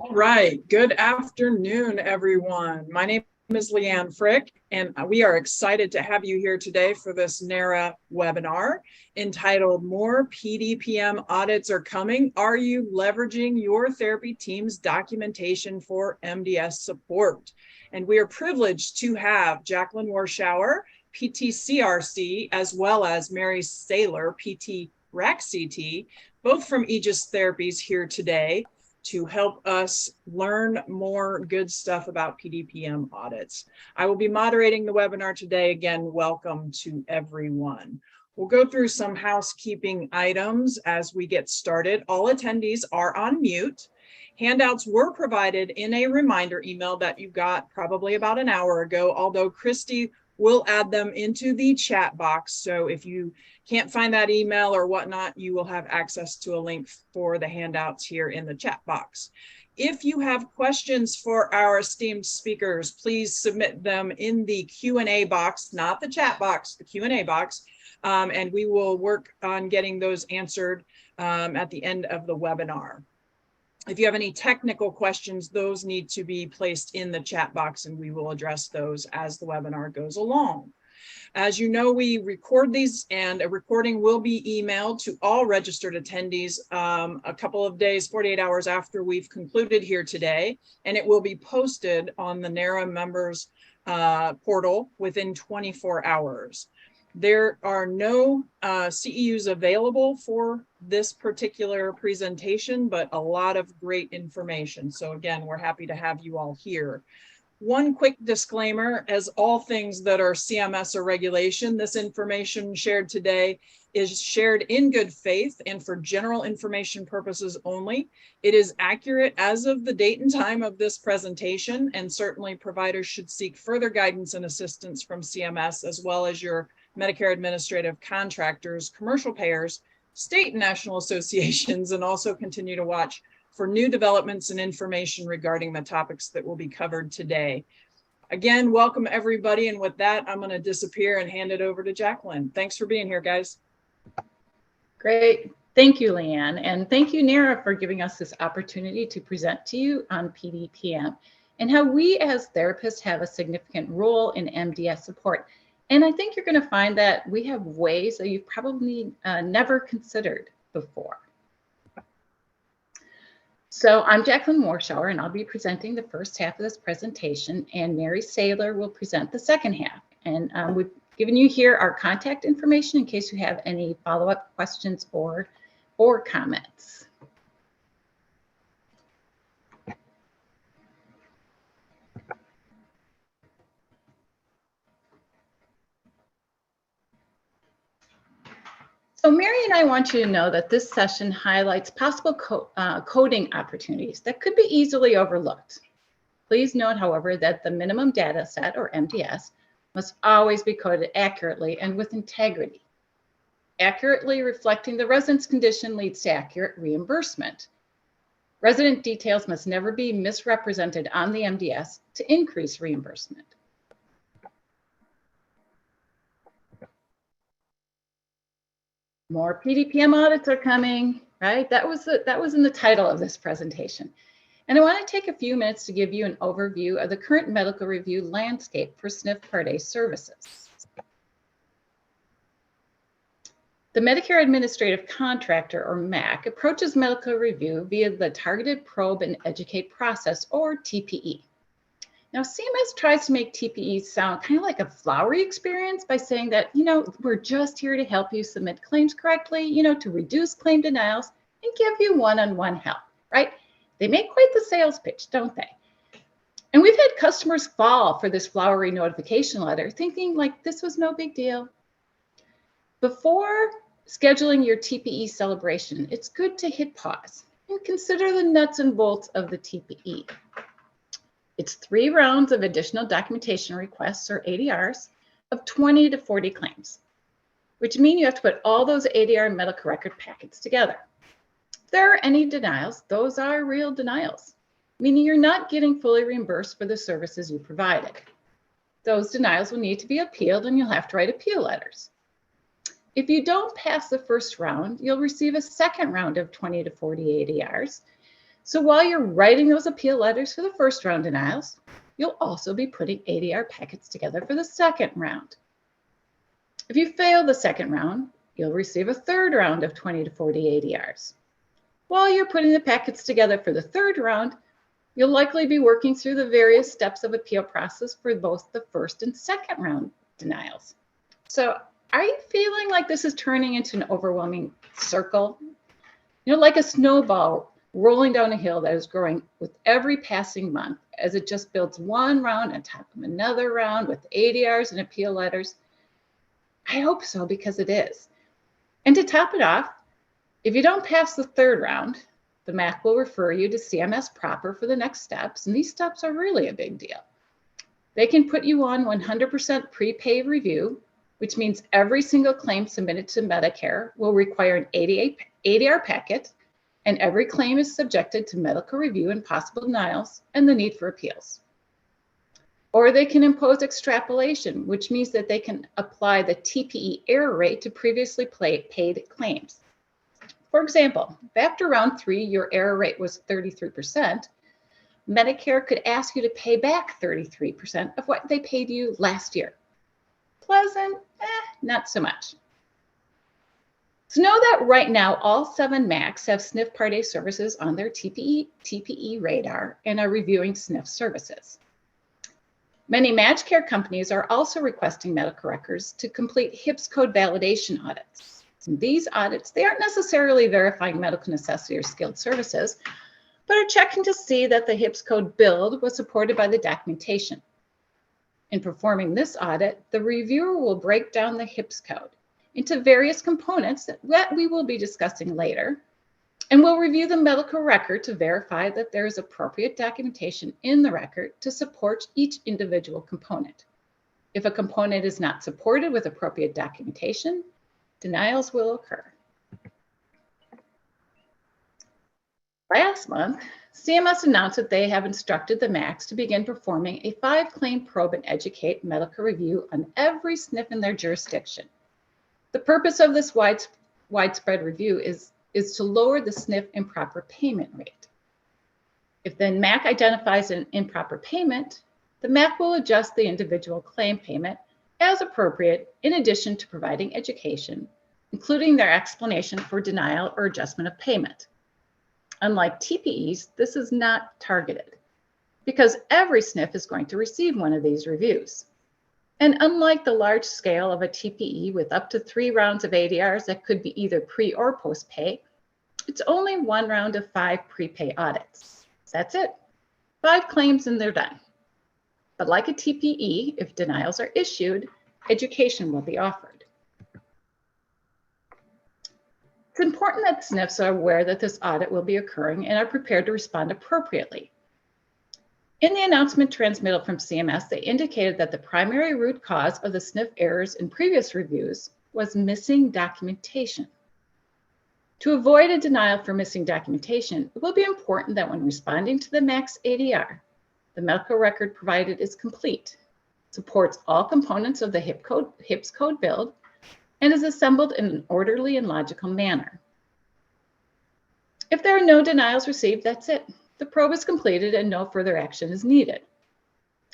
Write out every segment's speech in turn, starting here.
All right. Good afternoon, everyone. My name is Leanne Frick, and we are excited to have you here today for this NARA webinar entitled More PDPM Audits Are Coming. Are you leveraging your therapy team's documentation for MDS support? And we are privileged to have Jacqueline Warschauer, PT-CRC, as well as Mary Saylor, PT-RAC-CT, both from Aegis Therapies here today, to help us learn more good stuff about PDPM audits. I will be moderating the webinar today. Again, welcome to everyone. We'll go through some housekeeping items as we get started. All attendees are on mute. Handouts were provided in a reminder email that you got probably about an hour ago, although Christy will add them into the chat box. So if you can't find that email or whatnot, you will have access to a link for the handouts here in the chat box. If you have questions for our esteemed speakers, please submit them in the Q&A box, not the chat box, the Q&A box, and we will work on getting those answered at the end of the webinar. If you have any technical questions, those need to be placed in the chat box and we will address those as the webinar goes along. As you know, we record these and a recording will be emailed to all registered attendees a couple of days, 48 hours after we've concluded here today, and it will be posted on the NARA members portal within 24 hours. There are no CEUs available for this particular presentation, but a lot of great information. So again, we're happy to have you all here. One quick disclaimer, as all things that are CMS or regulation, this information shared today is shared in good faith and for general information purposes only. It is accurate as of the date and time of this presentation, and certainly providers should seek further guidance and assistance from CMS as well as your Medicare Administrative Contractors, commercial payers, state and national associations, and also continue to watch for new developments and information regarding the topics that will be covered today. Again, welcome everybody. And with that, I'm going to disappear and hand it over to Jacqueline. Thanks for being here, guys. Great. Thank you, Leanne. And thank you, NARA, for giving us this opportunity to present to you on PDPM and how we as therapists have a significant role in MDS support. And I think you're going to find that we have ways that you've probably never considered before. So I'm Jacqueline Warschauer, and I'll be presenting the first half of this presentation, and Mary Saylor will present the second half. And we've given you here our contact information in case you have any follow-up questions or comments. So Mary and I want you to know that this session highlights possible coding opportunities that could be easily overlooked. Please note, however, that the minimum data set, or MDS, must always be coded accurately and with integrity. Accurately reflecting the resident's condition leads to accurate reimbursement. Resident details must never be misrepresented on the MDS to increase reimbursement. More PDPM audits are coming, right? That was in the title of this presentation. And I want to take a few minutes to give you an overview of the current medical review landscape for SNF Part A services. The Medicare Administrative Contractor, or MAC, approaches medical review via the Targeted Probe and Educate Process, or TPE. Now, CMS tries to make TPEs sound kind of like a flowery experience by saying that, we're just here to help you submit claims correctly, to reduce claim denials and give you one-on-one help, right? They make quite the sales pitch, don't they? And we've had customers fall for this flowery notification letter thinking like this was no big deal. Before scheduling your TPE celebration, it's good to hit pause and consider the nuts and bolts of the TPE. It's 3 rounds of additional documentation requests, or ADRs, of 20 to 40 claims, which mean you have to put all those ADR medical record packets together. If there are any denials, those are real denials, meaning you're not getting fully reimbursed for the services you provided. Those denials will need to be appealed, and you'll have to write appeal letters. If you don't pass the first round, you'll receive a second round of 20 to 40 ADRs. So while you're writing those appeal letters for the first round denials, you'll also be putting ADR packets together for the second round. If you fail the second round, you'll receive a third round of 20 to 40 ADRs. While you're putting the packets together for the third round, you'll likely be working through the various steps of appeal process for both the first and second round denials. So are you feeling like this is turning into an overwhelming circle? You know, like a snowball rolling down a hill that is growing with every passing month as it just builds one round on top of another round with ADRs and appeal letters? I hope so, because it is. And to top it off, if you don't pass the third round, the MAC will refer you to CMS proper for the next steps, and these steps are really a big deal. They can put you on 100% prepay review, which means every single claim submitted to Medicare will require an ADR packet, and every claim is subjected to medical review and possible denials and the need for appeals. Or they can impose extrapolation, which means that they can apply the TPE error rate to previously paid claims. For example, if after round 3 your error rate was 33%, Medicare could ask you to pay back 33% of what they paid you last year. Pleasant? Not so much. So know that right now all 7 MACs have SNF Part A services on their TPE radar and are reviewing SNF services. Many managed care companies are also requesting medical records to complete HIPS code validation audits. In these audits, they aren't necessarily verifying medical necessity or skilled services, but are checking to see that the HIPS code build was supported by the documentation. In performing this audit, the reviewer will break down the HIPS code into various components that we will be discussing later, and will review the medical record to verify that there is appropriate documentation in the record to support each individual component. If a component is not supported with appropriate documentation, denials will occur. Last month, CMS announced that they have instructed the MACs to begin performing a 5-claim probe and educate medical review on every SNF in their jurisdiction. The purpose of this widespread review is to lower the SNF improper payment rate. If the MAC identifies an improper payment, the MAC will adjust the individual claim payment as appropriate, in addition to providing education, including their explanation for denial or adjustment of payment. Unlike TPEs, this is not targeted, because every SNF is going to receive one of these reviews. And unlike the large scale of a TPE with up to 3 rounds of ADRs that could be either pre or post pay, it's only 1 round of 5 prepay audits. That's it. 5 claims and they're done. But like a TPE, if denials are issued, education will be offered. It's important that SNFs are aware that this audit will be occurring and are prepared to respond appropriately. In the announcement transmitted from CMS, they indicated that the primary root cause of the SNF errors in previous reviews was missing documentation. To avoid a denial for missing documentation, it will be important that when responding to the MAC's ADR, the medical record provided is complete, supports all components of the HIPS code build, and is assembled in an orderly and logical manner. If there are no denials received, that's it. The probe is completed and no further action is needed.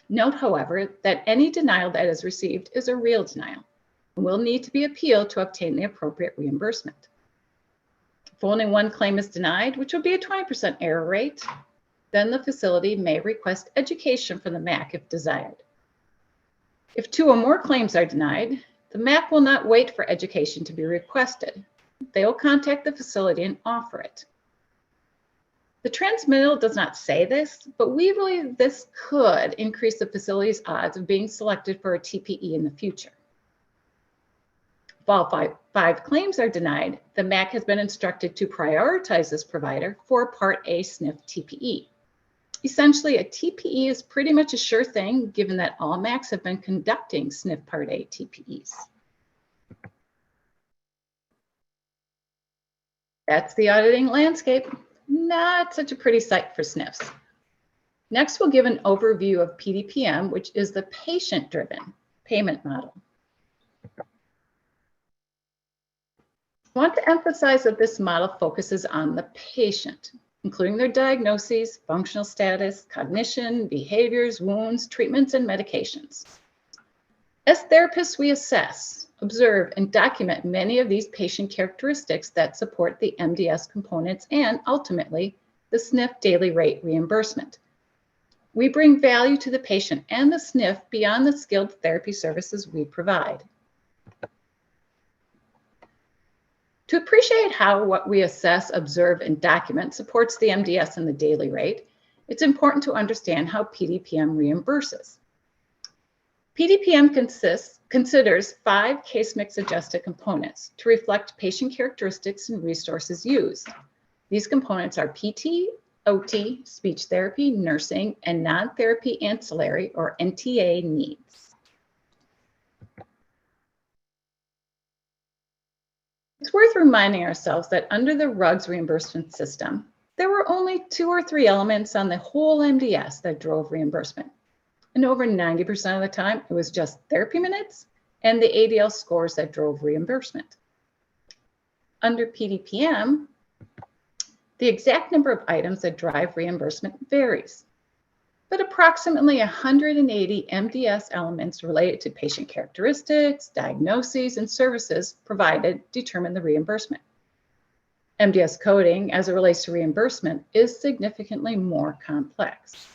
Note, however, that any denial that is received is a real denial and will need to be appealed to obtain the appropriate reimbursement. If only 1 claim is denied, which would be a 20% error rate, then the facility may request education from the MAC if desired. If 2 or more claims are denied, the MAC will not wait for education to be requested. They will contact the facility and offer it. The transmittal does not say this, but we believe this could increase the facility's odds of being selected for a TPE in the future. If all 5 claims are denied, the MAC has been instructed to prioritize this provider for a Part A SNF TPE. Essentially, a TPE is pretty much a sure thing, given that all MACs have been conducting SNF Part A TPEs. That's the auditing landscape. Not such a pretty sight for SNFs. Next, we'll give an overview of PDPM, which is the patient-driven payment model. I want to emphasize that this model focuses on the patient, including their diagnoses, functional status, cognition, behaviors, wounds, treatments, and medications. As therapists, we assess, observe, and document many of these patient characteristics that support the MDS components and, ultimately, the SNF daily rate reimbursement. We bring value to the patient and the SNF beyond the skilled therapy services we provide. To appreciate how what we assess, observe, and document supports the MDS and the daily rate, it's important to understand how PDPM reimburses. PDPM considers 5 case mix adjusted components to reflect patient characteristics and resources used. These components are PT, OT, speech therapy, nursing, and non-therapy ancillary or NTA needs. It's worth reminding ourselves that under the RUGS reimbursement system, there were only 2 or 3 elements on the whole MDS that drove reimbursement. And over 90% of the time, it was just therapy minutes and the ADL scores that drove reimbursement. Under PDPM, the exact number of items that drive reimbursement varies, but approximately 180 MDS elements related to patient characteristics, diagnoses, and services provided determine the reimbursement. MDS coding, as it relates to reimbursement, is significantly more complex.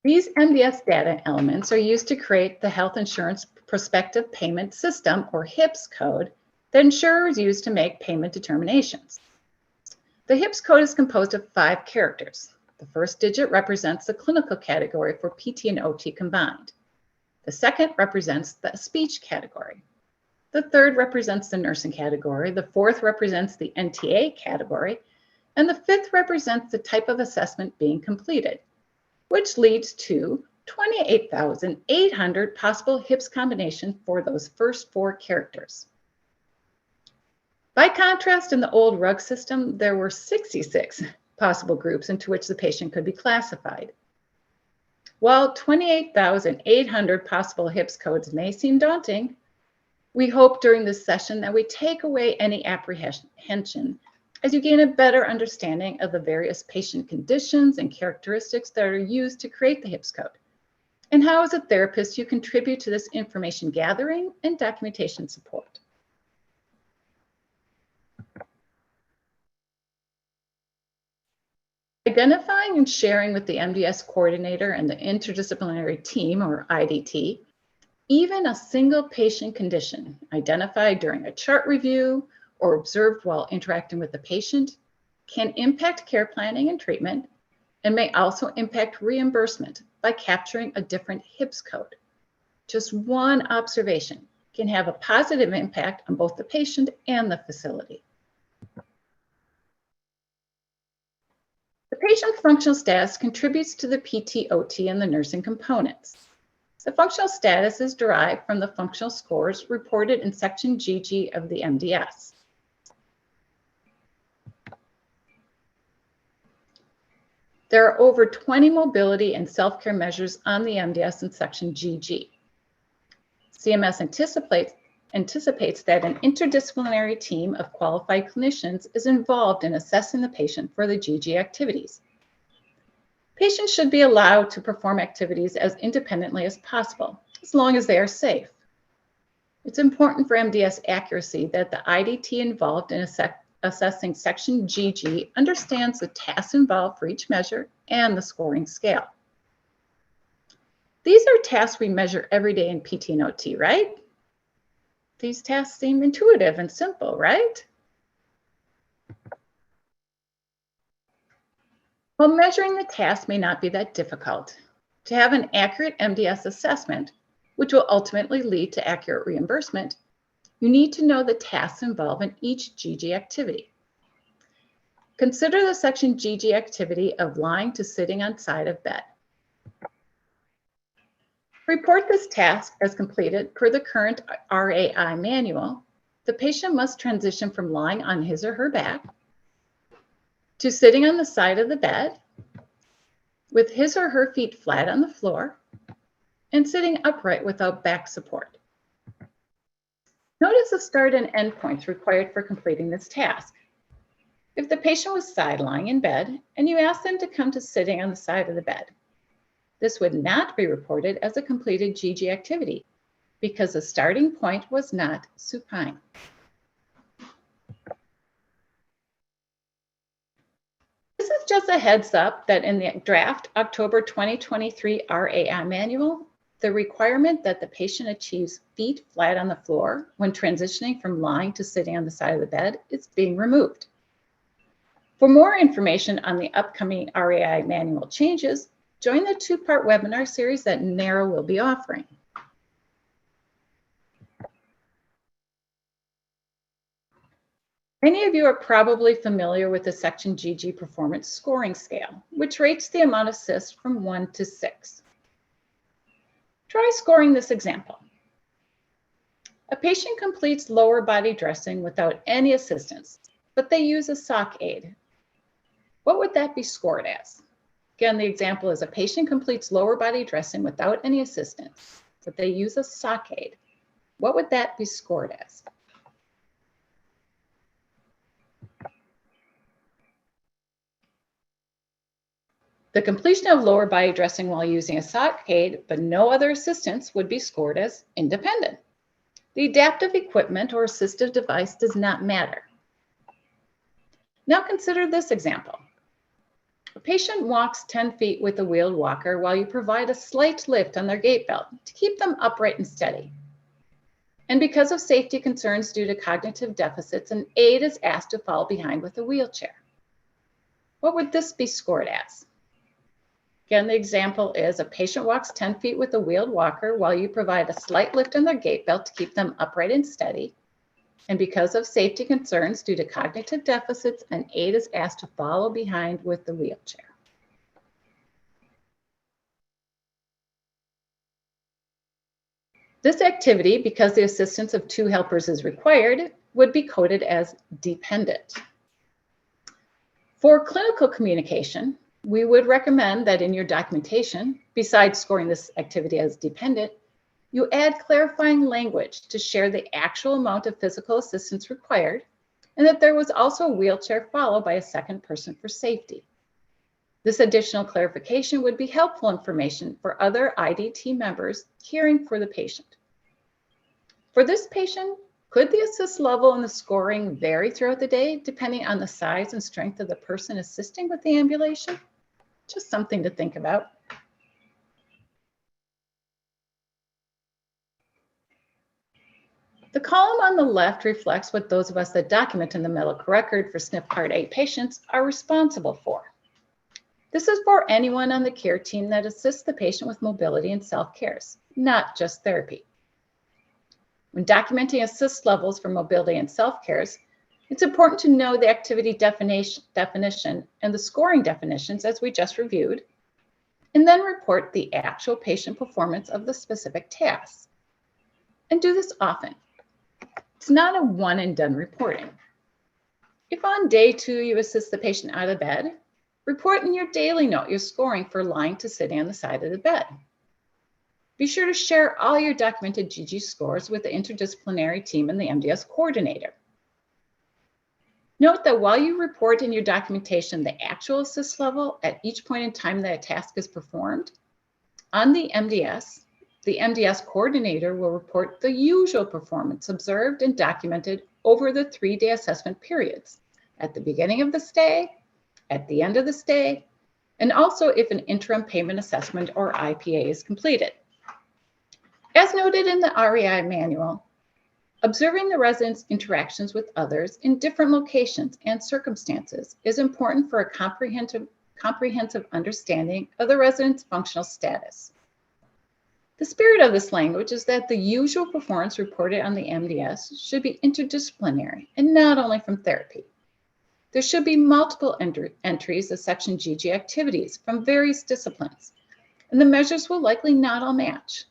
These MDS data elements are used to create the Health Insurance Prospective Payment System, or HIPS code, that insurers use to make payment determinations. The HIPS code is composed of 5 characters. The first digit represents the clinical category for PT and OT combined. The second represents the speech category. The third represents the nursing category. The fourth represents the NTA category. And the fifth represents the type of assessment being completed, which leads to 28,800 possible HIPS combinations for those first 4 characters. By contrast, in the old RUG system, there were 66 possible groups into which the patient could be classified. While 28,800 possible HIPS codes may seem daunting, we hope during this session that we take away any apprehension as you gain a better understanding of the various patient conditions and characteristics that are used to create the HIPS code, and how as a therapist you contribute to this information gathering and documentation support. Identifying and sharing with the MDS Coordinator and the interdisciplinary team, or IDT, even a single patient condition identified during a chart review or observed while interacting with the patient can impact care planning and treatment, and may also impact reimbursement by capturing a different HIPS code. Just one observation can have a positive impact on both the patient and the facility. The patient functional status contributes to the PT, OT, and the nursing components. The functional status is derived from the functional scores reported in section GG of the MDS. There are over 20 mobility and self-care measures on the MDS in section GG. CMS anticipates that an interdisciplinary team of qualified clinicians is involved in assessing the patient for the GG activities. Patients should be allowed to perform activities as independently as possible, as long as they are safe. It's important for MDS accuracy that the IDT involved in assessing section GG understands the tasks involved for each measure and the scoring scale. These are tasks we measure every day in PT and OT, right? These tasks seem intuitive and simple, right? While measuring the task may not be that difficult, to have an accurate MDS assessment, which will ultimately lead to accurate reimbursement, you need to know the tasks involved in each GG activity. Consider the section GG activity of lying to sitting on side of bed. Report this task as completed per the current RAI manual. The patient must transition from lying on his or her back to sitting on the side of the bed with his or her feet flat on the floor and sitting upright without back support. Notice the start and end points required for completing this task. if the patient was lying in bed and you asked them to come to sitting on the side of the bed. This would not be reported as a completed GG activity because the starting point was not supine. This is just a heads up that in the draft October 2023 RAI manual, the requirement that the patient achieves feet flat on the floor when transitioning from lying to sitting on the side of the bed is being removed. For more information on the upcoming RAI manual changes, join the two-part webinar series that NARA will be offering. Many of you are probably familiar with the Section GG Performance Scoring Scale, which rates the amount of cysts from 1 to 6. Try scoring this example. A patient completes lower body dressing without any assistance, but they use a sock aid. What would that be scored as? Again, the example is a patient completes lower body dressing without any assistance, but they use a sock aid. What would that be scored as? The completion of lower body dressing while using a sock aid but no other assistance would be scored as independent. The adaptive equipment or assistive device does not matter. Now consider this example. A patient walks 10 feet with a wheeled walker while you provide a slight lift on their gait belt to keep them upright and steady. And because of safety concerns due to cognitive deficits, an aide is asked to follow behind with a wheelchair. What would this be scored as? Again, the example is a patient walks 10 feet with a wheeled walker while you provide a slight lift on their gait belt to keep them upright and steady. And because of safety concerns due to cognitive deficits, an aide is asked to follow behind with the wheelchair. This activity, because the assistance of 2 helpers is required, would be coded as dependent. For clinical communication, we would recommend that in your documentation, besides scoring this activity as dependent, you add clarifying language to share the actual amount of physical assistance required, and that there was also a wheelchair followed by a second person for safety. This additional clarification would be helpful information for other IDT members caring for the patient. For this patient, could the assist level and the scoring vary throughout the day depending on the size and strength of the person assisting with the ambulation? Just something to think about. The column on the left reflects what those of us that document in the medical record for SNF Part A patients are responsible for. This is for anyone on the care team that assists the patient with mobility and self-cares, not just therapy. When documenting assist levels for mobility and self-cares, it's important to know the activity definition and the scoring definitions as we just reviewed, and then report the actual patient performance of the specific tasks. And do this often. It's not a one and done reporting. If on day 2 you assist the patient out of bed, report in your daily note your scoring for lying to sitting on the side of the bed. Be sure to share all your documented GG scores with the interdisciplinary team and the MDS Coordinator. Note that while you report in your documentation the actual assist level at each point in time that a task is performed, on the MDS Coordinator will report the usual performance observed and documented over the 3-day assessment periods, at the beginning of the stay, at the end of the stay, and also if an interim payment assessment or IPA is completed. As noted in the REI manual, observing the resident's interactions with others in different locations and circumstances is important for a comprehensive understanding of the resident's functional status. The spirit of this language is that the usual performance reported on the MDS should be interdisciplinary and not only from therapy. There should be multiple entries of Section GG activities from various disciplines, and the measures will likely not all match.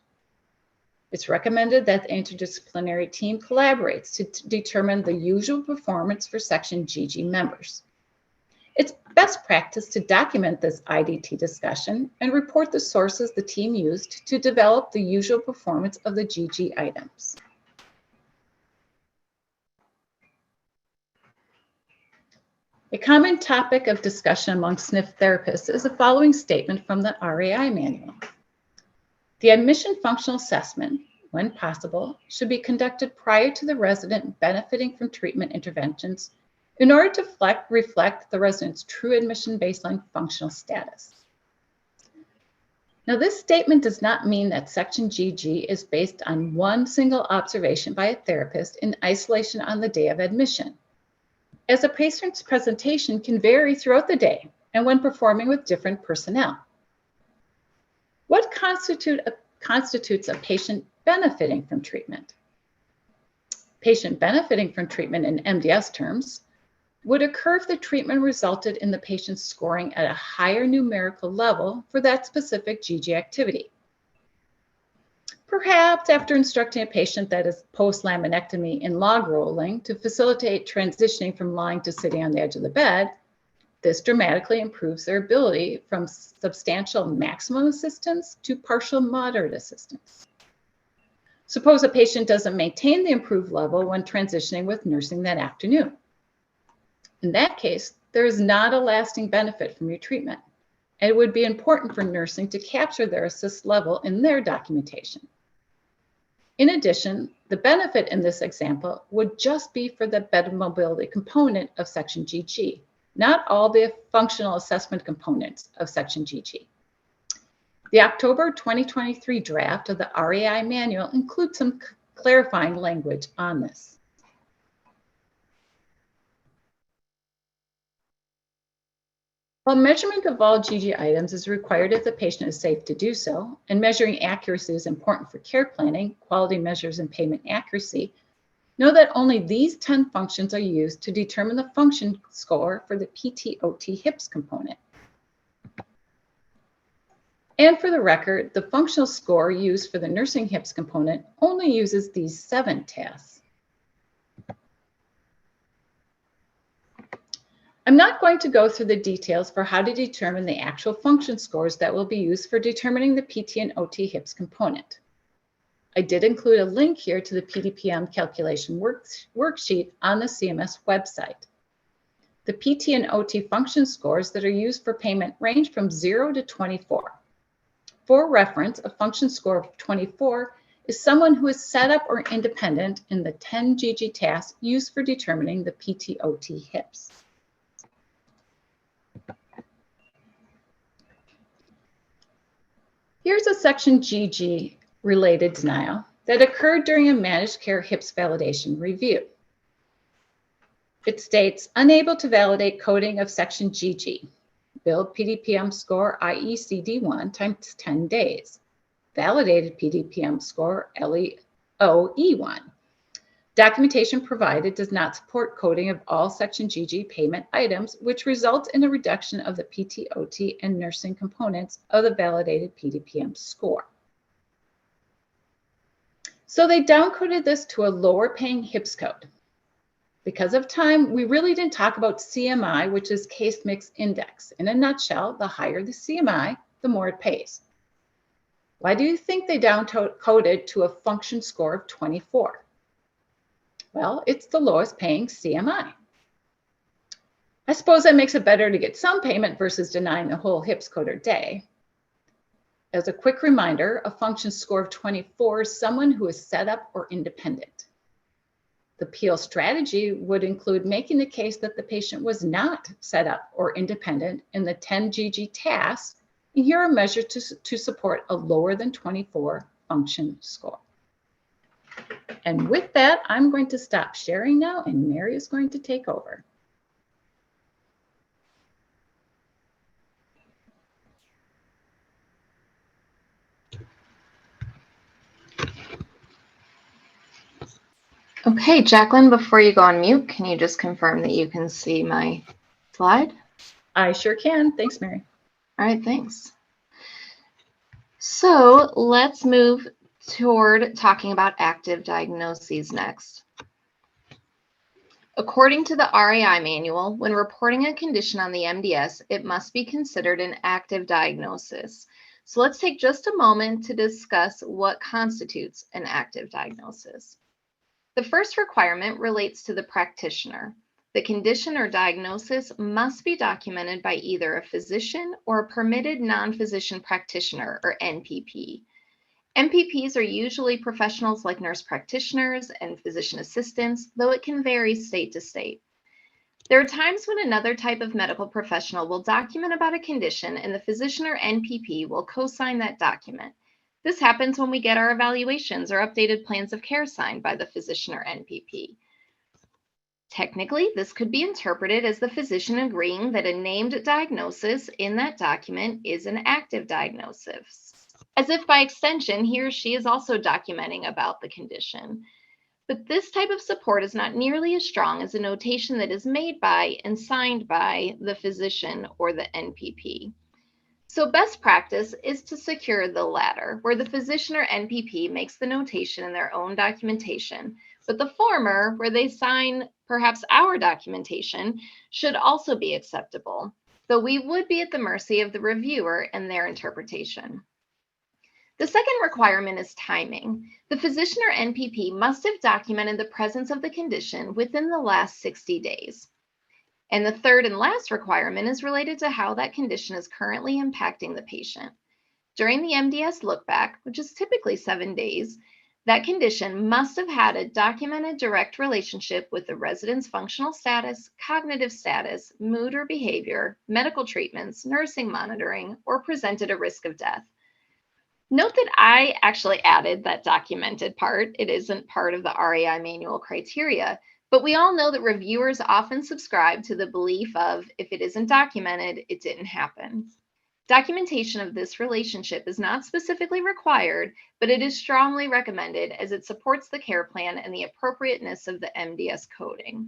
It's recommended that the interdisciplinary team collaborates to determine the usual performance for Section GG members. It's best practice to document this IDT discussion and report the sources the team used to develop the usual performance of the GG items. A common topic of discussion among SNF therapists is the following statement from the RAI manual. The admission functional assessment, when possible, should be conducted prior to the resident benefiting from treatment interventions in order to reflect the resident's true admission baseline functional status. Now, this statement does not mean that Section GG is based on one single observation by a therapist in isolation on the day of admission, as a patient's presentation can vary throughout the day and when performing with different personnel. What constitutes a patient benefiting from treatment? Patient benefiting from treatment in MDS terms would occur if the treatment resulted in the patient scoring at a higher numerical level for that specific GG activity. Perhaps after instructing a patient that is post-laminectomy in log rolling to facilitate transitioning from lying to sitting on the edge of the bed, this dramatically improves their ability from substantial maximum assistance to partial moderate assistance. Suppose a patient doesn't maintain the improved level when transitioning with nursing that afternoon. In that case, there is not a lasting benefit from your treatment, and it would be important for nursing to capture their assist level in their documentation. In addition, the benefit in this example would just be for the bed mobility component of Section GG, not all the functional assessment components of Section GG. The October 2023 draft of the RAI manual includes some clarifying language on this. While measurement of all GG items is required if the patient is safe to do so, and measuring accuracy is important for care planning, quality measures, and payment accuracy, know that only these 10 functions are used to determine the function score for the PT-OT HIPS component. And for the record, the functional score used for the nursing HIPS component only uses these 7 tasks. I'm not going to go through the details for how to determine the actual function scores that will be used for determining the PT and OT HIPS component. I did include a link here to the PDPM calculation worksheet on the CMS website. The PT and OT function scores that are used for payment range from 0 to 24. For reference, a function score of 24 is someone who is set up or independent in the 10 GG tasks used for determining the PT-OT HIPS. Here's a Section GG related denial that occurred during a managed care HIPS validation review. It states, unable to validate coding of Section GG, billed PDPM score IECD1 times 10 days, validated PDPM score LEOE1. Documentation provided does not support coding of all Section GG payment items, which results in a reduction of the PT, OT, and nursing components of the validated PDPM score. So they downcoded this to a lower paying HIPS code. Because of time, we really didn't talk about CMI, which is case mix index. In a nutshell, the higher the CMI, the more it pays. Why do you think they downcoded to a function score of 24? Well, it's the lowest paying CMI. I suppose that makes it better to get some payment versus denying the whole HIPS code or day. As a quick reminder, a function score of 24 is someone who is set up or independent. The appeal strategy would include making the case that the patient was not set up or independent in the 10 GG tasks, and here are measures to support a lower than 24 function score. And with that, I'm going to stop sharing now, and Mary is going to take over. Okay, Jacqueline, before you go on mute, can you just confirm that you can see my slide? I sure can. Thanks, Mary. All right, thanks. So let's move toward talking about active diagnoses next. According to the RAI manual, when reporting a condition on the MDS, it must be considered an active diagnosis. So let's take just a moment to discuss what constitutes an active diagnosis. The first requirement relates to the practitioner. The condition or diagnosis must be documented by either a physician or a permitted non-physician practitioner, or NPP. NPPs are usually professionals like nurse practitioners and physician assistants, though it can vary state to state. There are times when another type of medical professional will document about a condition and the physician or NPP will co-sign that document. This happens when we get our evaluations or updated plans of care signed by the physician or NPP. Technically, this could be interpreted as the physician agreeing that a named diagnosis in that document is an active diagnosis, as if by extension he or she is also documenting about the condition. But this type of support is not nearly as strong as a notation that is made by and signed by the physician or the NPP. So best practice is to secure the latter, where the physician or NPP makes the notation in their own documentation, but the former, where they sign perhaps our documentation, should also be acceptable, though we would be at the mercy of the reviewer and their interpretation. The second requirement is timing. The physician or NPP must have documented the presence of the condition within the last 60 days. And the third and last requirement is related to how that condition is currently impacting the patient. During the MDS lookback, which is typically 7 days, that condition must have had a documented direct relationship with the resident's functional status, cognitive status, mood or behavior, medical treatments, nursing monitoring, or presented a risk of death. Note that I actually added that documented part. It isn't part of the RAI manual criteria, but we all know that reviewers often subscribe to the belief of, if it isn't documented, it didn't happen. Documentation of this relationship is not specifically required, but it is strongly recommended as it supports the care plan and the appropriateness of the MDS coding.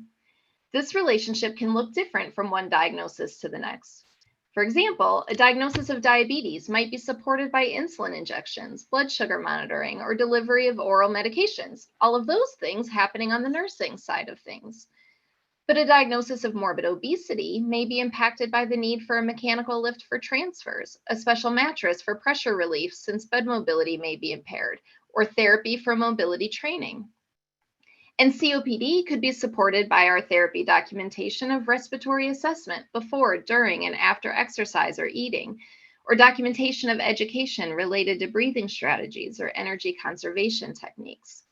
This relationship can look different from one diagnosis to the next. For example, a diagnosis of diabetes might be supported by insulin injections, blood sugar monitoring, or delivery of oral medications, all of those things happening on the nursing side of things. But a diagnosis of morbid obesity may be impacted by the need for a mechanical lift for transfers, a special mattress for pressure relief since bed mobility may be impaired, or therapy for mobility training. And COPD could be supported by our therapy documentation of respiratory assessment before, during, and after exercise or eating, or documentation of education related to breathing strategies or energy conservation techniques.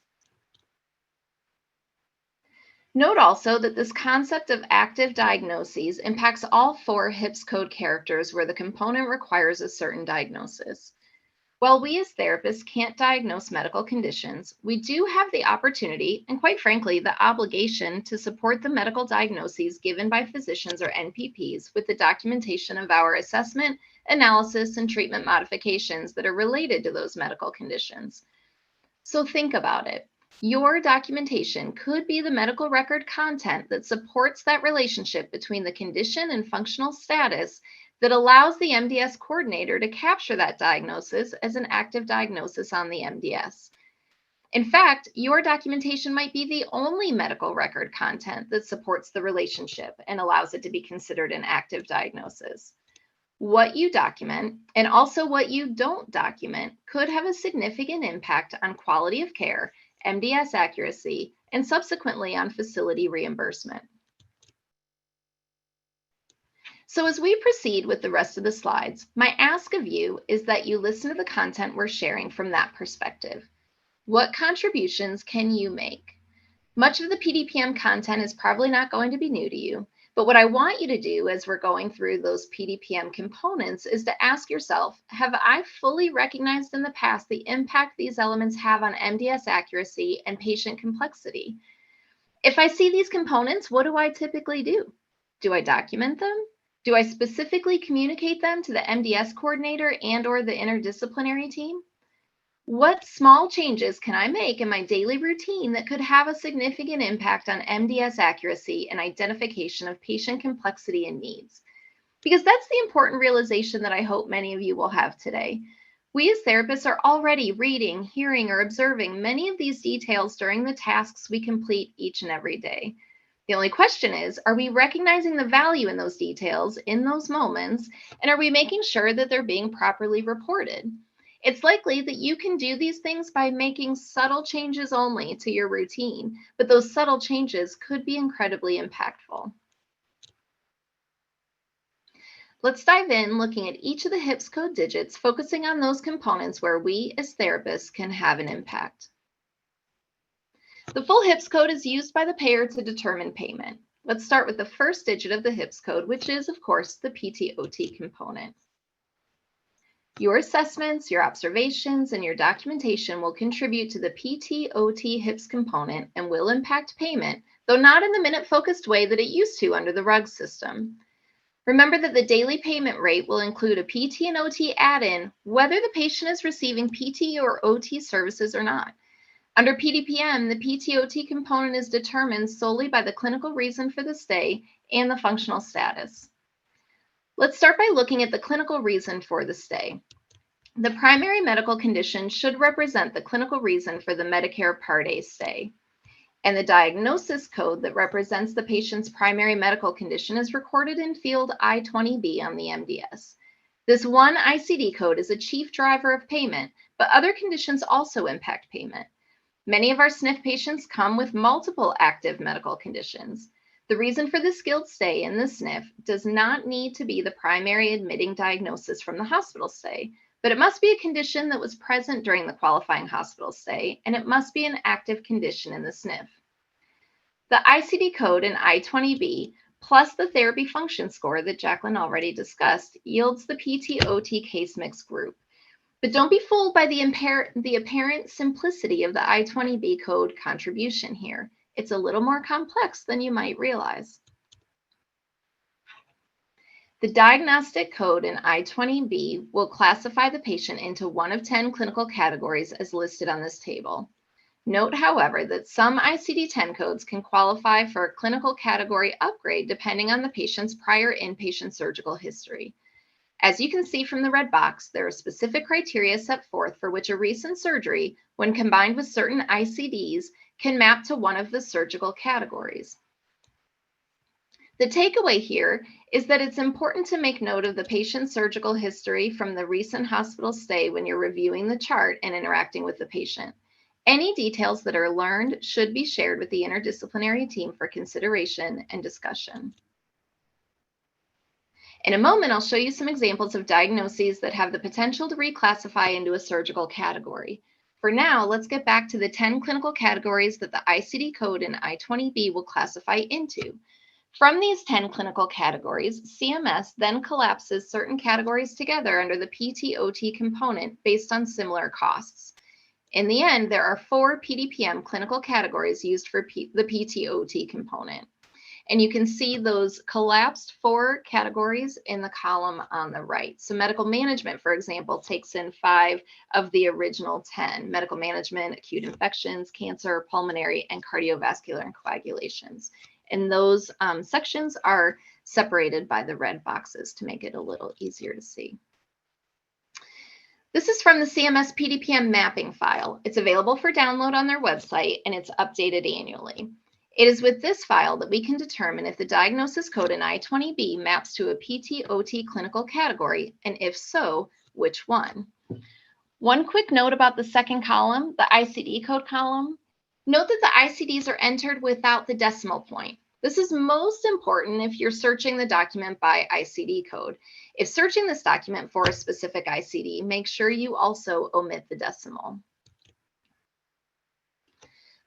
Note also that this concept of active diagnoses impacts all 4 HIPS code characters where the component requires a certain diagnosis. While we as therapists can't diagnose medical conditions, we do have the opportunity and, quite frankly, the obligation to support the medical diagnoses given by physicians or NPPs with the documentation of our assessment, analysis, and treatment modifications that are related to those medical conditions. So think about it. Your documentation could be the medical record content that supports that relationship between the condition and functional status that allows the MDS coordinator to capture that diagnosis as an active diagnosis on the MDS. In fact, your documentation might be the only medical record content that supports the relationship and allows it to be considered an active diagnosis. What you document, and also what you don't document, could have a significant impact on quality of care, MDS accuracy, and subsequently on facility reimbursement. So as we proceed with the rest of the slides, my ask of you is that you listen to the content we're sharing from that perspective. What contributions can you make? Much of the PDPM content is probably not going to be new to you, but what I want you to do as we're going through those PDPM components is to ask yourself, have I fully recognized in the past the impact these elements have on MDS accuracy and patient complexity? If I see these components, what do I typically do? Do I document them? Do I specifically communicate them to the MDS coordinator and/or the interdisciplinary team? What small changes can I make in my daily routine that could have a significant impact on MDS accuracy and identification of patient complexity and needs? Because that's the important realization that I hope many of you will have today. We as therapists are already reading, hearing, or observing many of these details during the tasks we complete each and every day. The only question is, are we recognizing the value in those details in those moments, and are we making sure that they're being properly reported? It's likely that you can do these things by making subtle changes only to your routine, but those subtle changes could be incredibly impactful. Let's dive in looking at each of the HIPS code digits, focusing on those components where we as therapists can have an impact. The full HIPS code is used by the payer to determine payment. Let's start with the first digit of the HIPS code, which is, of course, the PT/OT component. Your assessments, your observations, and your documentation will contribute to the PT/OT HIPS component and will impact payment, though not in the minute-focused way that it used to under the RUG system. Remember that the daily payment rate will include a PT and OT add-in, whether the patient is receiving PT or OT services or not. Under PDPM, the PT/OT component is determined solely by the clinical reason for the stay and the functional status. Let's start by looking at the clinical reason for the stay. The primary medical condition should represent the clinical reason for the Medicare Part A stay. And the diagnosis code that represents the patient's primary medical condition is recorded in field I-20B on the MDS. This one ICD code is a chief driver of payment, but other conditions also impact payment. Many of our SNF patients come with multiple active medical conditions. The reason for the skilled stay in the SNF does not need to be the primary admitting diagnosis from the hospital stay, but it must be a condition that was present during the qualifying hospital stay, and it must be an active condition in the SNF. The ICD code in I-20B plus the therapy function score that Jacqueline already discussed yields the PT/OT case mix group. But don't be fooled by the apparent simplicity of the I-20B code contribution here. It's a little more complex than you might realize. The diagnostic code in I-20B will classify the patient into one of 10 clinical categories as listed on this table. Note, however, that some ICD-10 codes can qualify for a clinical category upgrade depending on the patient's prior inpatient surgical history. As you can see from the red box, there are specific criteria set forth for which a recent surgery, when combined with certain ICDs, can map to one of the surgical categories. The takeaway here is that it's important to make note of the patient's surgical history from the recent hospital stay when you're reviewing the chart and interacting with the patient. Any details that are learned should be shared with the interdisciplinary team for consideration and discussion. In a moment, I'll show you some examples of diagnoses that have the potential to reclassify into a surgical category. For now, let's get back to the 10 clinical categories that the ICD code in I-20B will classify into. From these 10 clinical categories, CMS then collapses certain categories together under the PT/OT component based on similar costs. In the end, there are 4 PDPM clinical categories used for the PT/OT component. And you can see those collapsed 4 categories in the column on the right. So medical management, for example, takes in 5 of the original 10. Medical management, acute infections, cancer, pulmonary, and cardiovascular and coagulations. And those sections are separated by the red boxes to make it a little easier to see. This is from the CMS PDPM mapping file. It's available for download on their website, and it's updated annually. It is with this file that we can determine if the diagnosis code in I-20B maps to a PT/OT clinical category, and if so, which one. One quick note about the second column, the ICD code column. Note that the ICDs are entered without the decimal point. This is most important if you're searching the document by ICD code. If searching this document for a specific ICD, make sure you also omit the decimal.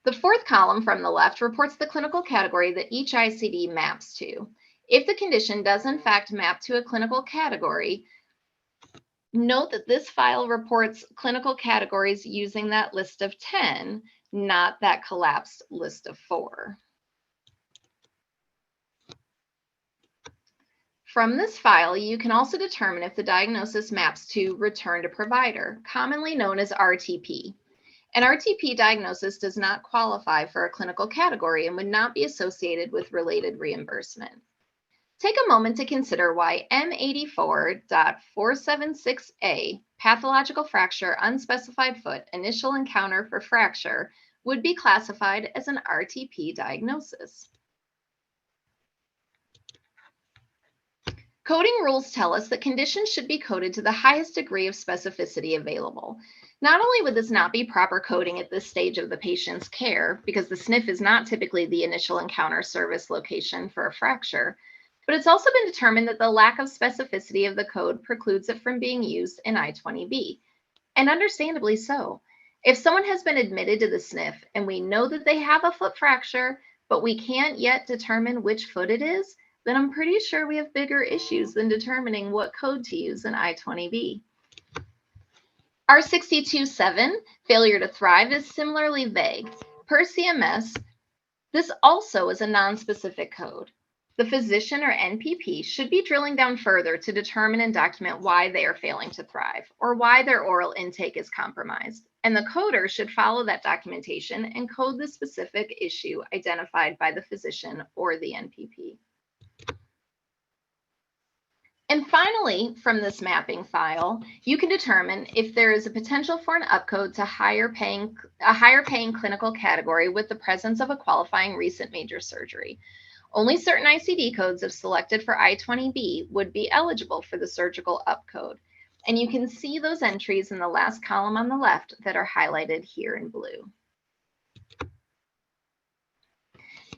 The fourth column from the left reports the clinical category that each ICD maps to. If the condition does in fact map to a clinical category, note that this file reports clinical categories using that list of 10, not that collapsed list of 4. From this file, you can also determine if the diagnosis maps to return to provider, commonly known as RTP. An RTP diagnosis does not qualify for a clinical category and would not be associated with related reimbursement. Take a moment to consider why M84.476A, pathological fracture, unspecified foot, initial encounter for fracture, would be classified as an RTP diagnosis. Coding rules tell us that conditions should be coded to the highest degree of specificity available. Not only would this not be proper coding at this stage of the patient's care, because the SNF is not typically the initial encounter service location for a fracture, but it's also been determined that the lack of specificity of the code precludes it from being used in I-20B, and understandably so. If someone has been admitted to the SNF and we know that they have a foot fracture, but we can't yet determine which foot it is, then I'm pretty sure we have bigger issues than determining what code to use in I-20B. R62.7, failure to thrive, is similarly vague. Per CMS, this also is a non-specific code. The physician or NPP should be drilling down further to determine and document why they are failing to thrive or why their oral intake is compromised. And the coder should follow that documentation and code the specific issue identified by the physician or the NPP. And finally, from this mapping file, you can determine if there is a potential for an upcode to a higher paying clinical category with the presence of a qualifying recent major surgery. Only certain ICD codes, if selected for I-20B, would be eligible for the surgical upcode. And you can see those entries in the last column on the left that are highlighted here in blue.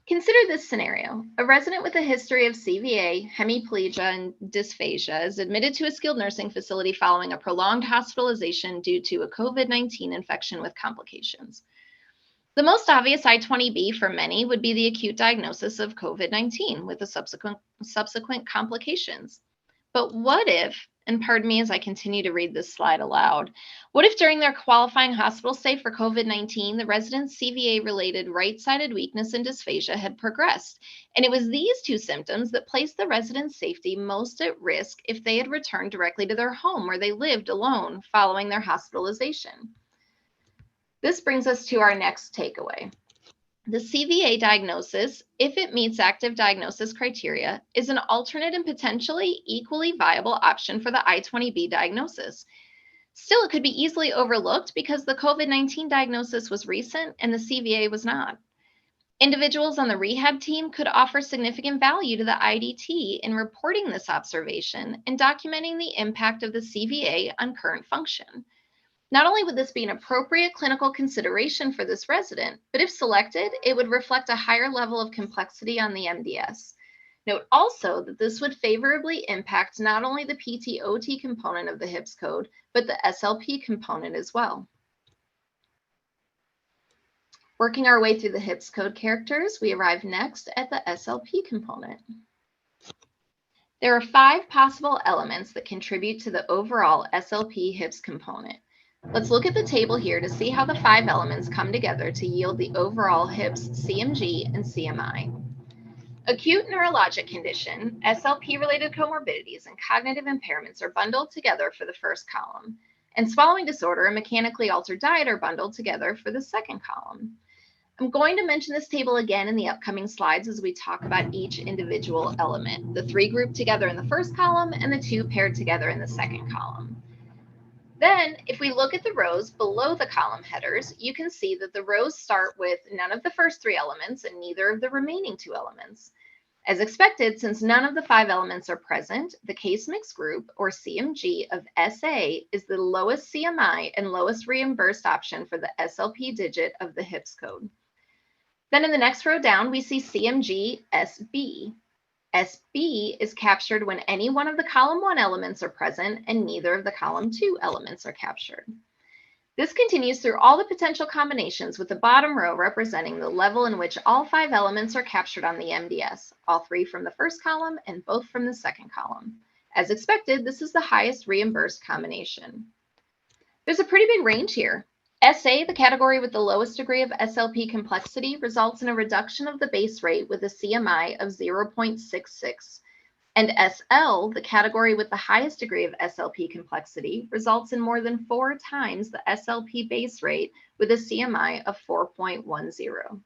Consider this scenario. A resident with a history of CVA, hemiplegia, and dysphagia is admitted to a skilled nursing facility following a prolonged hospitalization due to a COVID-19 infection with complications. The most obvious I-20B for many would be the acute diagnosis of COVID-19 with the subsequent complications. But what if, and pardon me as I continue to read this slide aloud, what if during their qualifying hospital stay for COVID-19, the resident's CVA-related right-sided weakness and dysphagia had progressed, and it was these two symptoms that placed the resident's safety most at risk if they had returned directly to their home where they lived alone following their hospitalization? This brings us to our next takeaway. The CVA diagnosis, if it meets active diagnosis criteria, is an alternate and potentially equally viable option for the I-20B diagnosis. Still, it could be easily overlooked because the COVID-19 diagnosis was recent and the CVA was not. Individuals on the rehab team could offer significant value to the IDT in reporting this observation and documenting the impact of the CVA on current function. Not only would this be an appropriate clinical consideration for this resident, but if selected, it would reflect a higher level of complexity on the MDS. Note also that this would favorably impact not only the PT-OT component of the HIPS code, but the SLP component as well. Working our way through the HIPS code characters, we arrive next at the SLP component. There are 5 possible elements that contribute to the overall SLP HIPS component. Let's look at the table here to see how the 5 elements come together to yield the overall HIPS CMG and CMI. Acute neurologic condition, SLP-related comorbidities, and cognitive impairments are bundled together for the first column, and swallowing disorder and mechanically altered diet are bundled together for the second column. I'm going to mention this table again in the upcoming slides as we talk about each individual element, the 3 grouped together in the first column and the 2 paired together in the second column. Then, if we look at the rows below the column headers, you can see that the rows start with none of the first 3 elements and neither of the remaining 2 elements. As expected, since none of the 5 elements are present, the case mix group, or CMG, of SA is the lowest CMI and lowest reimbursed option for the SLP digit of the HIPS code. Then in the next row down, we see CMG SB. SB is captured when any one of the column 1 elements are present and neither of the column 2 elements are captured. This continues through all the potential combinations, with the bottom row representing the level in which all 5 elements are captured on the MDS, all 3 from the first column and both from the second column. As expected, this is the highest reimbursed combination. There's a pretty big range here. SA, the category with the lowest degree of SLP complexity, results in a reduction of the base rate with a CMI of 0.66. And SL, the category with the highest degree of SLP complexity, results in more than 4 times the SLP base rate with a CMI of 4.10.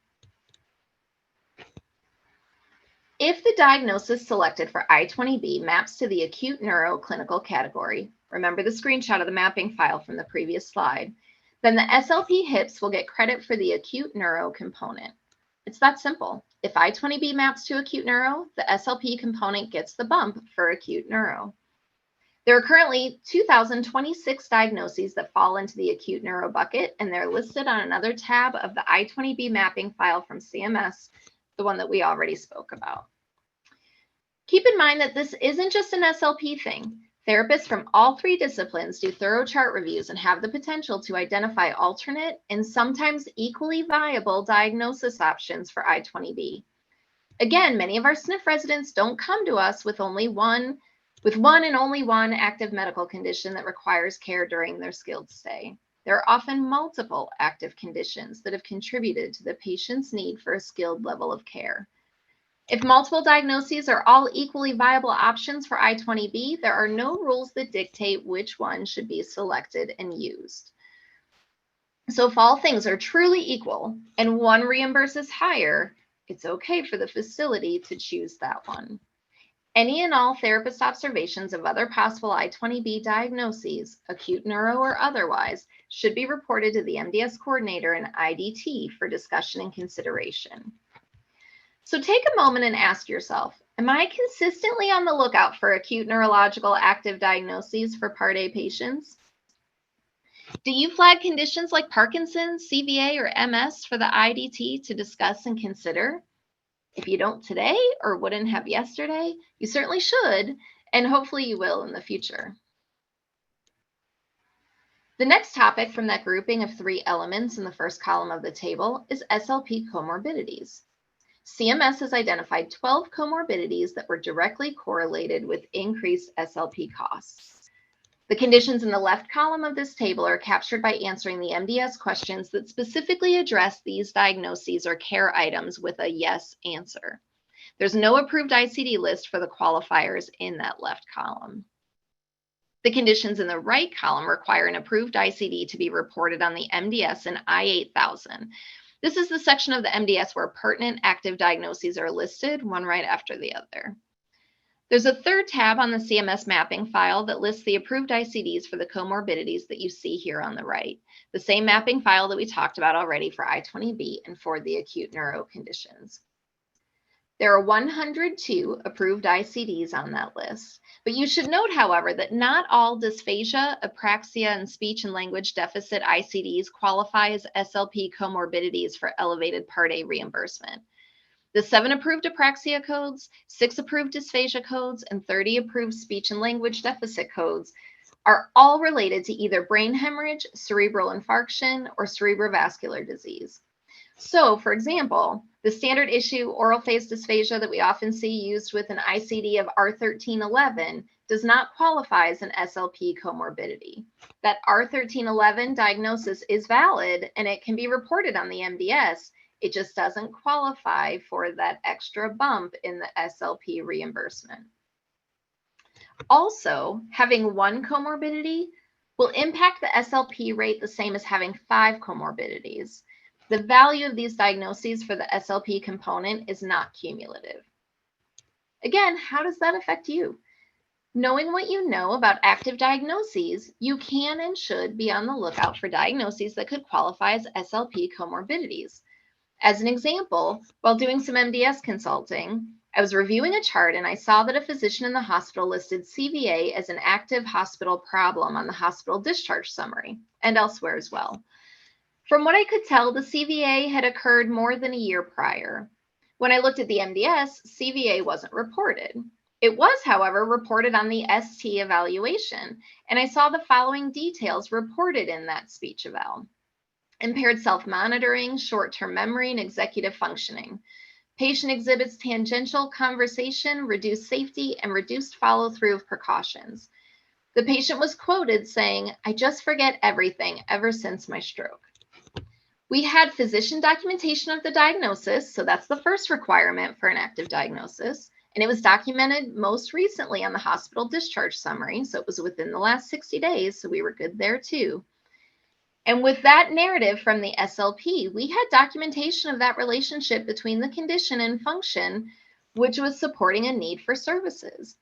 If the diagnosis selected for I-20B maps to the acute neuroclinical category, remember the screenshot of the mapping file from the previous slide, then the SLP HIPS will get credit for the acute neuro component. It's that simple. If I-20B maps to acute neuro, the SLP component gets the bump for acute neuro. There are currently 2,026 diagnoses that fall into the acute neuro bucket, and they're listed on another tab of the I-20B mapping file from CMS, the one that we already spoke about. Keep in mind that this isn't just an SLP thing. Therapists from all three disciplines do thorough chart reviews and have the potential to identify alternate and sometimes equally viable diagnosis options for I-20B. Again, many of our SNF residents don't come to us with only one active medical condition that requires care during their skilled stay. There are often multiple active conditions that have contributed to the patient's need for a skilled level of care. If multiple diagnoses are all equally viable options for I-20B, there are no rules that dictate which one should be selected and used. So if all things are truly equal and one reimburses higher, it's okay for the facility to choose that one. Any and all therapist observations of other possible I-20B diagnoses, acute neuro or otherwise, should be reported to the MDS Coordinator and IDT for discussion and consideration. So take a moment and ask yourself, am I consistently on the lookout for acute neurological active diagnoses for Part A patients? Do you flag conditions like Parkinson's, CVA, or MS for the IDT to discuss and consider? If you don't today or wouldn't have yesterday, you certainly should, and hopefully you will in the future. The next topic from that grouping of three elements in the first column of the table is SLP comorbidities. CMS has identified 12 comorbidities that were directly correlated with increased SLP costs. The conditions in the left column of this table are captured by answering the MDS questions that specifically address these diagnoses or care items with a yes answer. There's no approved ICD list for the qualifiers in that left column. The conditions in the right column require an approved ICD to be reported on the MDS and I-8000. This is the section of the MDS where pertinent active diagnoses are listed, one right after the other. There's a third tab on the CMS mapping file that lists the approved ICDs for the comorbidities that you see here on the right, the same mapping file that we talked about already for I-20B and for the acute neuro conditions. There are 102 approved ICDs on that list, but you should note, however, that not all dysphagia, apraxia, and speech and language deficit ICDs qualify as SLP comorbidities for elevated Part A reimbursement. The 7 approved apraxia codes, 6 approved dysphagia codes, and 30 approved speech and language deficit codes are all related to either brain hemorrhage, cerebral infarction, or cerebrovascular disease. So, for example, the standard issue oral phase dysphagia that we often see used with an ICD of R1311 does not qualify as an SLP comorbidity. That R1311 diagnosis is valid and it can be reported on the MDS. It just doesn't qualify for that extra bump in the SLP reimbursement. Also, having one comorbidity will impact the SLP rate the same as having 5 comorbidities. The value of these diagnoses for the SLP component is not cumulative. Again, how does that affect you? Knowing what you know about active diagnoses, you can and should be on the lookout for diagnoses that could qualify as SLP comorbidities. As an example, while doing some MDS consulting, I was reviewing a chart and I saw that a physician in the hospital listed CVA as an active hospital problem on the hospital discharge summary and elsewhere as well. From what I could tell, the CVA had occurred more than a year prior. When I looked at the MDS, CVA wasn't reported. It was, however, reported on the ST evaluation, and I saw the following details reported in that speech eval. Impaired self-monitoring, short-term memory, and executive functioning. Patient exhibits tangential conversation, reduced safety, and reduced follow-through of precautions. The patient was quoted saying, "I just forget everything ever since my stroke." We had physician documentation of the diagnosis, so that's the first requirement for an active diagnosis, and it was documented most recently on the hospital discharge summary, so it was within the last 60 days, so we were good there too. And with that narrative from the SLP, we had documentation of that relationship between the condition and function, which was supporting a need for services.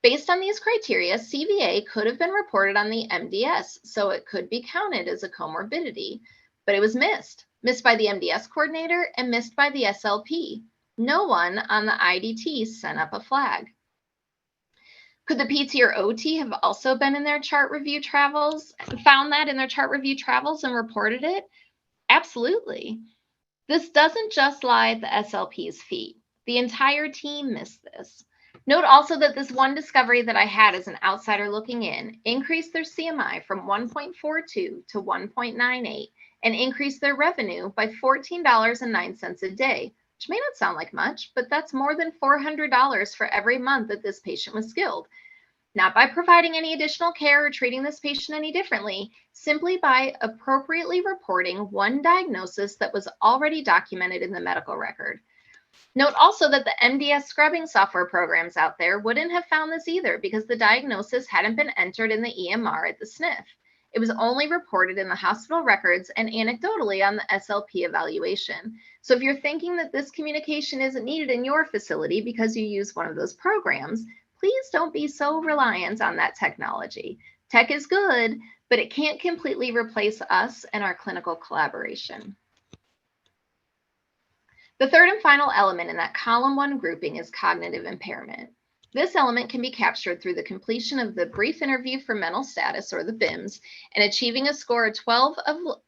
Based on these criteria, CVA could have been reported on the MDS, so it could be counted as a comorbidity. But it was missed by the MDS coordinator and missed by the SLP. No one on the IDT sent up a flag. Could the PT or OT have also been in their chart review travels, found that in their chart review travels and reported it? Absolutely. This doesn't just lie at the SLP's feet. The entire team missed this. Note also that this one discovery that I had as an outsider looking in increased their CMI from 1.42 to 1.98 and increased their revenue by $14.09 a day, which may not sound like much, but that's more than $400 for every month that this patient was skilled. Not by providing any additional care or treating this patient any differently, simply by appropriately reporting one diagnosis that was already documented in the medical record. Note also that the MDS scrubbing software programs out there wouldn't have found this either because the diagnosis hadn't been entered in the EMR at the SNF. It was only reported in the hospital records and anecdotally on the SLP evaluation. So if you're thinking that this communication isn't needed in your facility because you use one of those programs, please don't be so reliant on that technology. Tech is good, but it can't completely replace us and our clinical collaboration. The third and final element in that column 1 grouping is cognitive impairment. This element can be captured through the completion of the brief interview for mental status, or the BIMS, and achieving a score of 12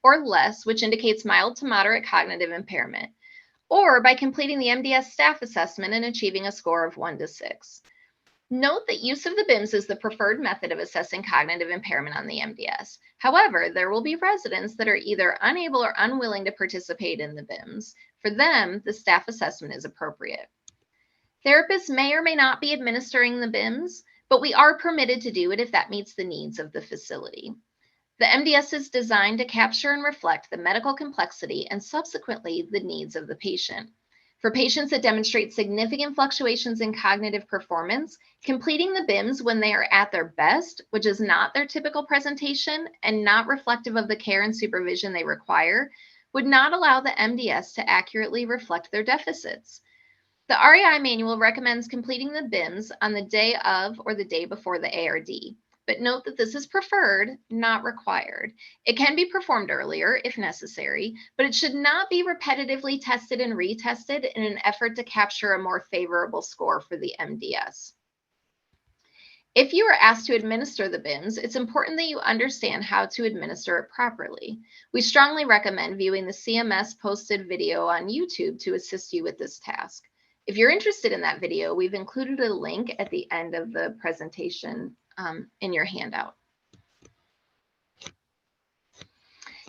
or less, which indicates mild to moderate cognitive impairment, or by completing the MDS staff assessment and achieving a score of 1 to 6. Note that use of the BIMS is the preferred method of assessing cognitive impairment on the MDS. However, there will be residents that are either unable or unwilling to participate in the BIMS. For them, the staff assessment is appropriate. Therapists may or may not be administering the BIMS, but we are permitted to do it if that meets the needs of the facility. The MDS is designed to capture and reflect the medical complexity and subsequently the needs of the patient. For patients that demonstrate significant fluctuations in cognitive performance, completing the BIMS when they are at their best, which is not their typical presentation and not reflective of the care and supervision they require, would not allow the MDS to accurately reflect their deficits. The REI manual recommends completing the BIMS on the day of or the day before the ARD. But note that this is preferred, not required. It can be performed earlier if necessary, but it should not be repetitively tested and retested in an effort to capture a more favorable score for the MDS. If you are asked to administer the BIMS, it's important that you understand how to administer it properly. We strongly recommend viewing the CMS posted video on YouTube to assist you with this task. If you're interested in that video, we've included a link at the end of the presentation in your handout.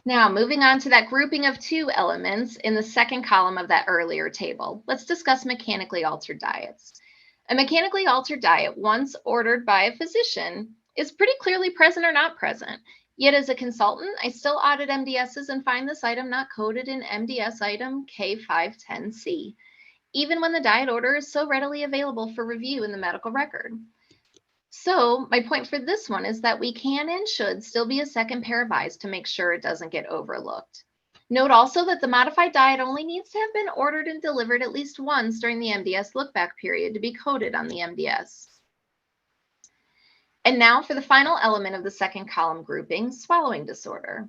Now, moving on to that grouping of 2 elements in the second column of that earlier table, let's discuss mechanically altered diets. A mechanically altered diet, once ordered by a physician, is pretty clearly present or not present. Yet as a consultant, I still audit MDSs and find this item not coded in MDS item K510C, even when the diet order is so readily available for review in the medical record. So my point for this one is that we can and should still be a second pair of eyes to make sure it doesn't get overlooked. Note also that the modified diet only needs to have been ordered and delivered at least once during the MDS look-back period to be coded on the MDS. And now for the final element of the second column grouping, swallowing disorder.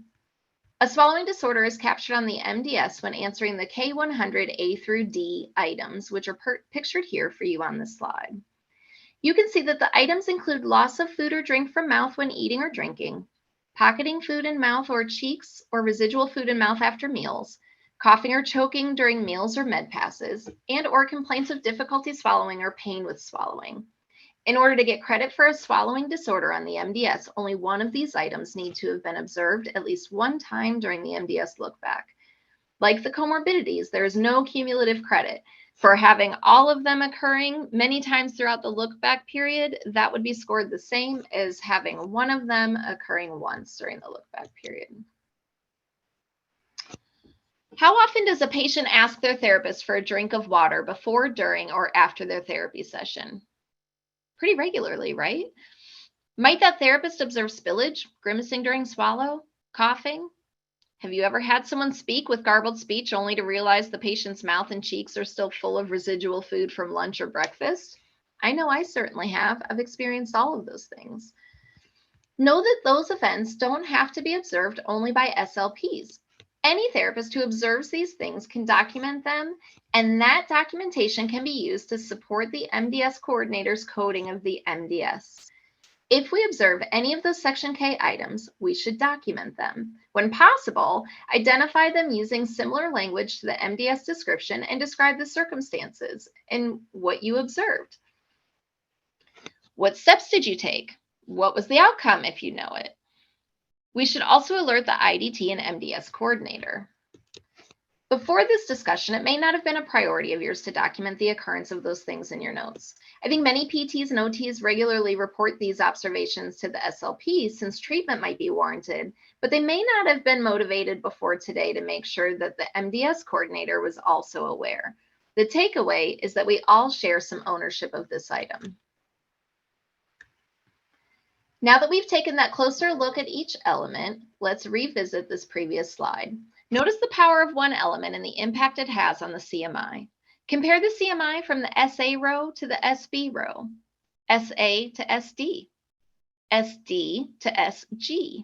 A swallowing disorder is captured on the MDS when answering the K100 A through D items, which are pictured here for you on this slide. You can see that the items include loss of food or drink from mouth when eating or drinking, pocketing food in mouth or cheeks or residual food in mouth after meals, coughing or choking during meals or med passes, and or complaints of difficulty swallowing or pain with swallowing. In order to get credit for a swallowing disorder on the MDS, only one of these items need to have been observed at least one time during the MDS look-back. Like the comorbidities, there is no cumulative credit. For having all of them occurring many times throughout the look-back period, that would be scored the same as having one of them occurring once during the look-back period. How often does a patient ask their therapist for a drink of water before, during, or after their therapy session? Pretty regularly, right? Might that therapist observe spillage, grimacing during swallow, coughing? Have you ever had someone speak with garbled speech only to realize the patient's mouth and cheeks are still full of residual food from lunch or breakfast? I know I certainly have. I've experienced all of those things. Know that those events don't have to be observed only by SLPs. Any therapist who observes these things can document them, and that documentation can be used to support the MDS coordinator's coding of the MDS. If we observe any of those Section K items, we should document them. When possible, identify them using similar language to the MDS description and describe the circumstances and what you observed. What steps did you take? What was the outcome if you know it? We should also alert the IDT and MDS coordinator. Before this discussion, it may not have been a priority of yours to document the occurrence of those things in your notes. I think many PTs and OTs regularly report these observations to the SLP since treatment might be warranted, but they may not have been motivated before today to make sure that the MDS coordinator was also aware. The takeaway is that we all share some ownership of this item. Now that we've taken that closer look at each element, let's revisit this previous slide. Notice the power of one element and the impact it has on the CMI. Compare the CMI from the SA row to the SB row, SA to SD, SD to SG.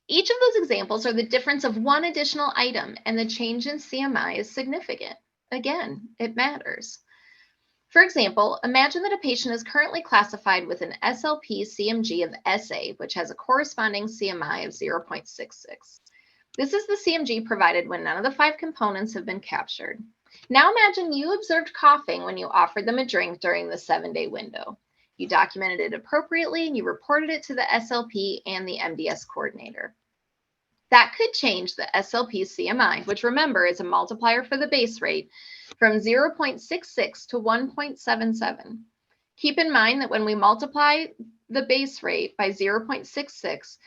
Each of those examples are the difference of one additional item, and the change in CMI is significant. Again, it matters. For example, imagine that a patient is currently classified with an SLP CMG of SA, which has a corresponding CMI of 0.66. This is the CMG provided when none of the 5 components have been captured. Now imagine you observed coughing when you offered them a drink during the 7-day window. You documented it appropriately and you reported it to the SLP and the MDS coordinator. That could change the SLP CMI, which remember is a multiplier for the base rate, from 0.66 to 1.77. Keep in mind that when we multiply the base rate by 0.66,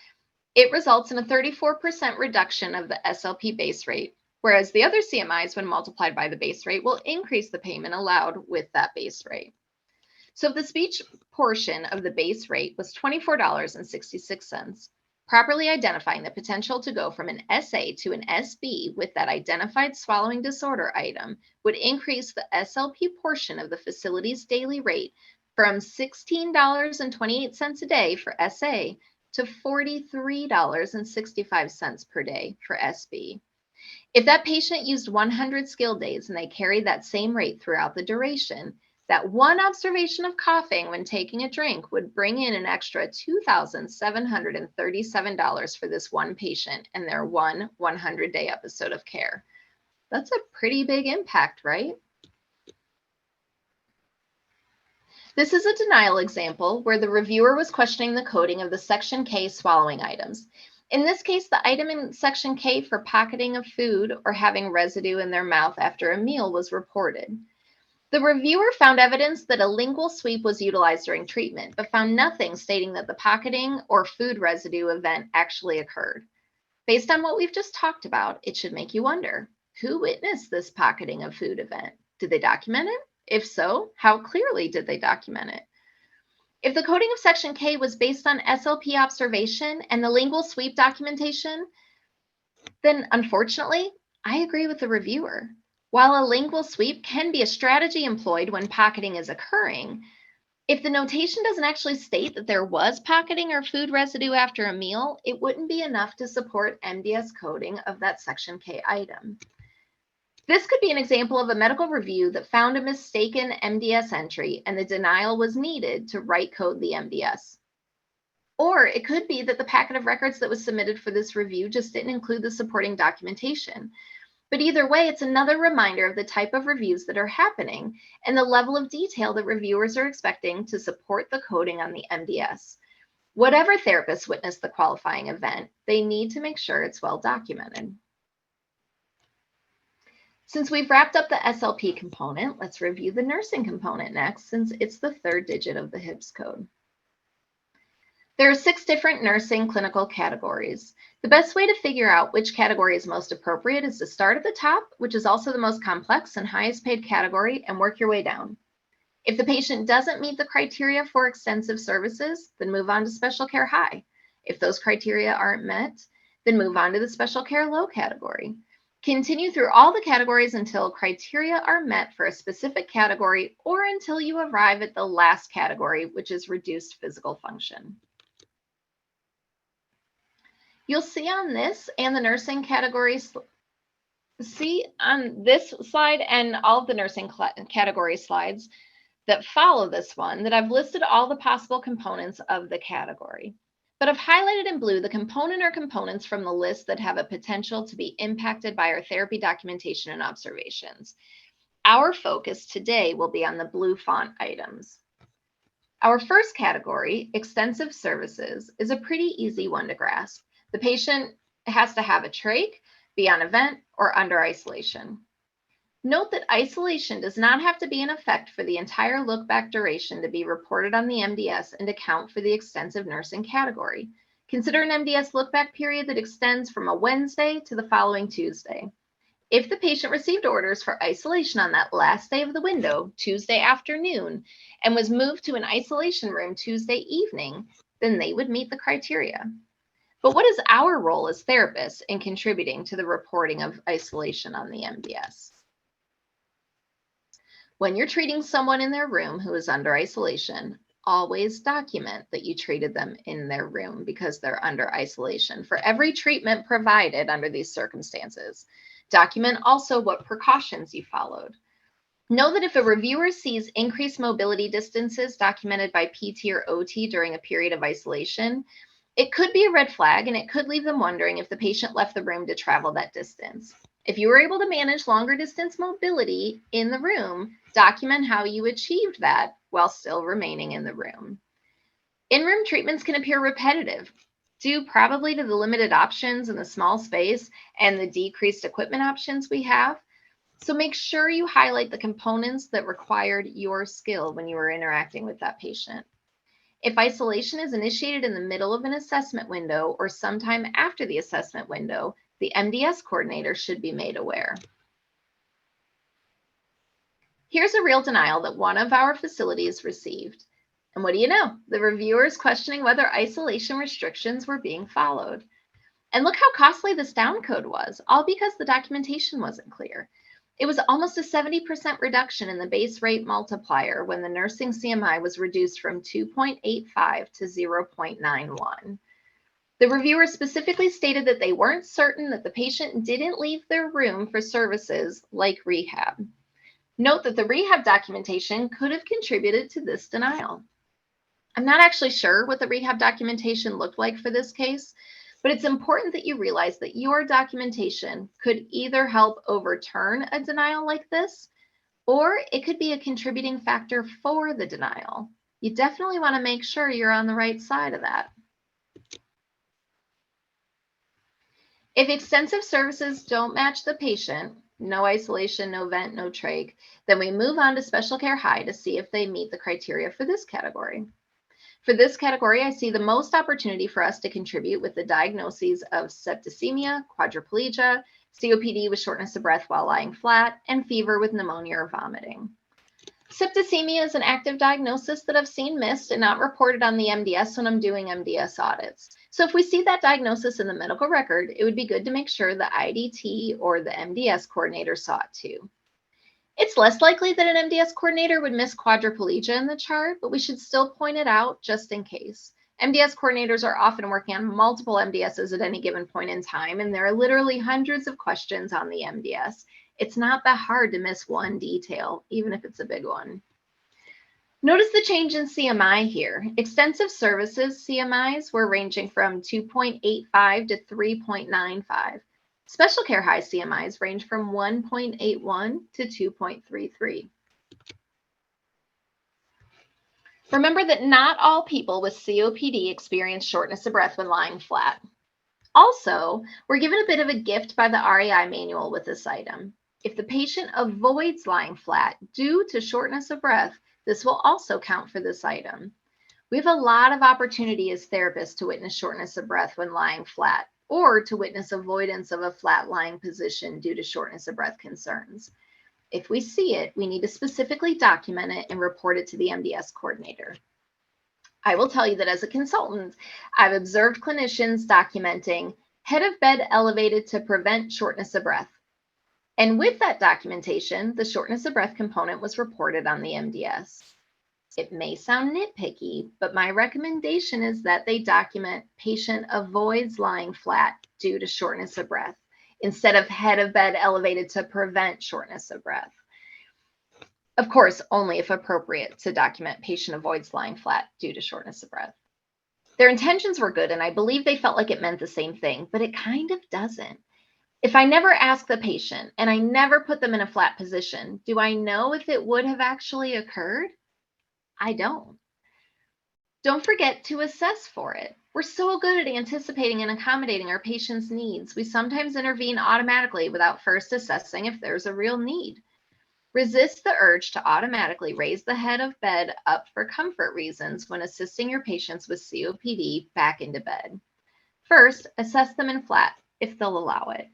it results in a 34% reduction of the SLP base rate, whereas the other CMIs, when multiplied by the base rate, will increase the payment allowed with that base rate. So if the speech portion of the base rate was $24.66, properly identifying the potential to go from an SA to an SB with that identified swallowing disorder item would increase the SLP portion of the facility's daily rate from $16.28 a day for SA to $43.65 per day for SB. If that patient used 100 skill days and they carried that same rate throughout the duration, that one observation of coughing when taking a drink would bring in an extra $2,737 for this one patient and their one 100-day episode of care. That's a pretty big impact, right? This is a denial example where the reviewer was questioning the coding of the Section K swallowing items. In this case, the item in Section K for pocketing of food or having residue in their mouth after a meal was reported. The reviewer found evidence that a lingual sweep was utilized during treatment, but found nothing stating that the pocketing or food residue event actually occurred. Based on what we've just talked about, it should make you wonder, who witnessed this pocketing of food event? Did they document it? If so, how clearly did they document it? If the coding of Section K was based on SLP observation and the lingual sweep documentation, then unfortunately, I agree with the reviewer. While a lingual sweep can be a strategy employed when pocketing is occurring, if the notation doesn't actually state that there was pocketing or food residue after a meal, it wouldn't be enough to support MDS coding of that Section K item. This could be an example of a medical review that found a mistaken MDS entry and the denial was needed to right code the MDS. Or it could be that the packet of records that was submitted for this review just didn't include the supporting documentation. But either way, it's another reminder of the type of reviews that are happening and the level of detail that reviewers are expecting to support the coding on the MDS. Whatever therapist witnessed the qualifying event, they need to make sure it's well documented. Since we've wrapped up the SLP component, let's review the nursing component next, since it's the 3rd digit of the HIPS code. There are 6 different nursing clinical categories. The best way to figure out which category is most appropriate is to start at the top, which is also the most complex and highest paid category, and work your way down. If the patient doesn't meet the criteria for extensive services, then move on to special care high. If those criteria aren't met, then move on to the special care low category. Continue through all the categories until criteria are met for a specific category or until you arrive at the last category, which is reduced physical function. You'll see on this and the nursing categories See on this slide and all of the nursing category slides that follow this one that I've listed all the possible components of the category. But I've highlighted in blue the component or components from the list that have a potential to be impacted by our therapy documentation and observations. Our focus today will be on the blue font items. Our first category, extensive services, is a pretty easy one to grasp. The patient has to have a trach, be on a vent, or under isolation. Note that isolation does not have to be in effect for the entire look-back duration to be reported on the MDS and to count for the extensive nursing category. Consider an MDS look-back period that extends from a Wednesday to the following Tuesday. If the patient received orders for isolation on that last day of the window, Tuesday afternoon, and was moved to an isolation room Tuesday evening, then they would meet the criteria. But what is our role as therapists in contributing to the reporting of isolation on the MDS? When you're treating someone in their room who is under isolation, always document that you treated them in their room because they're under isolation for every treatment provided under these circumstances. Document also what precautions you followed. Know that if a reviewer sees increased mobility distances documented by PT or OT during a period of isolation, it could be a red flag and it could leave them wondering if the patient left the room to travel that distance. If you were able to manage longer distance mobility in the room, document how you achieved that while still remaining in the room. In-room treatments can appear repetitive, due probably to the limited options in the small space and the decreased equipment options we have. So make sure you highlight the components that required your skill when you were interacting with that patient. If isolation is initiated in the middle of an assessment window or sometime after the assessment window, the MDS coordinator should be made aware. Here's a real denial that one of our facilities received. And what do you know? The reviewer is questioning whether isolation restrictions were being followed. And look how costly this downcode was, all because the documentation wasn't clear. It was almost a 70% reduction in the base rate multiplier when the nursing CMI was reduced from 2.85 to 0.91. The reviewer specifically stated that they weren't certain that the patient didn't leave their room for services like rehab. Note that the rehab documentation could have contributed to this denial. I'm not actually sure what the rehab documentation looked like for this case, but it's important that you realize that your documentation could either help overturn a denial like this, or it could be a contributing factor for the denial. You definitely want to make sure you're on the right side of that. If extensive services don't match the patient, no isolation, no vent, no trach, then we move on to special care high to see if they meet the criteria for this category. For this category, I see the most opportunity for us to contribute with the diagnoses of septicemia, quadriplegia, COPD with shortness of breath while lying flat, and fever with pneumonia or vomiting. Septicemia is an active diagnosis that I've seen missed and not reported on the MDS when I'm doing MDS audits. So if we see that diagnosis in the medical record, it would be good to make sure the IDT or the MDS coordinator saw it too. It's less likely that an MDS coordinator would miss quadriplegia in the chart, but we should still point it out just in case. MDS coordinators are often working on multiple MDSs at any given point in time, and there are literally hundreds of questions on the MDS. It's not that hard to miss one detail, even if it's a big one. Notice the change in CMI here. Extensive services CMIs were ranging from 2.85 to 3.95. Special care high CMIs range from 1.81 to 2.33. Remember that not all people with COPD experience shortness of breath when lying flat. Also, we're given a bit of a gift by the RAI manual with this item. If the patient avoids lying flat due to shortness of breath, this will also count for this item. We have a lot of opportunity as therapists to witness shortness of breath when lying flat, or to witness avoidance of a flat lying position due to shortness of breath concerns. If we see it, we need to specifically document it and report it to the MDS coordinator. I will tell you that as a consultant, I've observed clinicians documenting head of bed elevated to prevent shortness of breath. And with that documentation, the shortness of breath component was reported on the MDS. It may sound nitpicky, but my recommendation is that they document patient avoids lying flat due to shortness of breath. instead of head of bed elevated to prevent shortness of breath. Of course, only if appropriate to document patient avoids lying flat due to shortness of breath. Their intentions were good, and I believe they felt like it meant the same thing, but it kind of doesn't. If I never ask the patient and I never put them in a flat position, do I know if it would have actually occurred? I don't. Don't forget to assess for it. We're so good at anticipating and accommodating our patients' needs. We sometimes intervene automatically without first assessing if there's a real need. Resist the urge to automatically raise the head of bed up for comfort reasons when assisting your patients with COPD back into bed. First, assess them in flat if they'll allow it.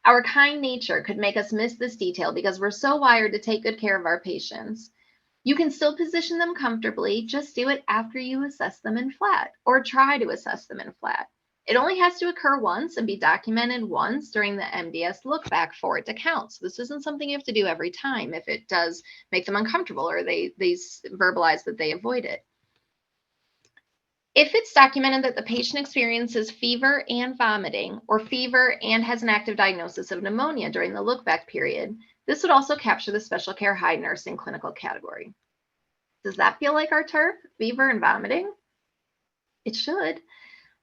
Our kind nature could make us miss this detail because we're so wired to take good care of our patients. You can still position them comfortably, just do it after you assess them in flat, or try to assess them in flat. It only has to occur once and be documented once during the MDS look back for it to count. So this isn't something you have to do every time if it does make them uncomfortable or they verbalize that they avoid it. If it's documented that the patient experiences fever and vomiting, or fever and has an active diagnosis of pneumonia during the look-back period, this would also capture the special care high nursing clinical category. Does that feel like our turf, fever and vomiting? It should.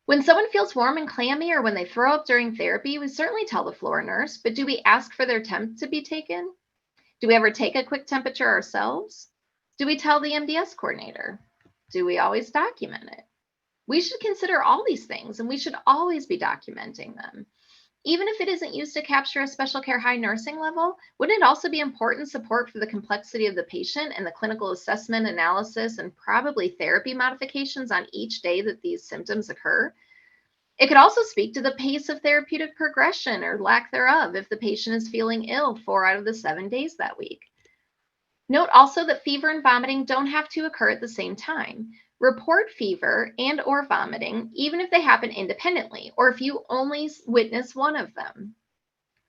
When someone feels warm and clammy or when they throw up during therapy, we certainly tell the floor nurse, but do we ask for their temp to be taken? Do we ever take a quick temperature ourselves? Do we tell the MDS coordinator? Do we always document it? We should consider all these things, and we should always be documenting them. Even if it isn't used to capture a special care high nursing level, wouldn't it also be important support for the complexity of the patient and the clinical assessment, analysis, and probably therapy modifications on each day that these symptoms occur? It could also speak to the pace of therapeutic progression or lack thereof if the patient is feeling ill 4 out of the 7 days that week. Note also that fever and vomiting don't have to occur at the same time. Report fever and or vomiting, even if they happen independently, or if you only witness one of them.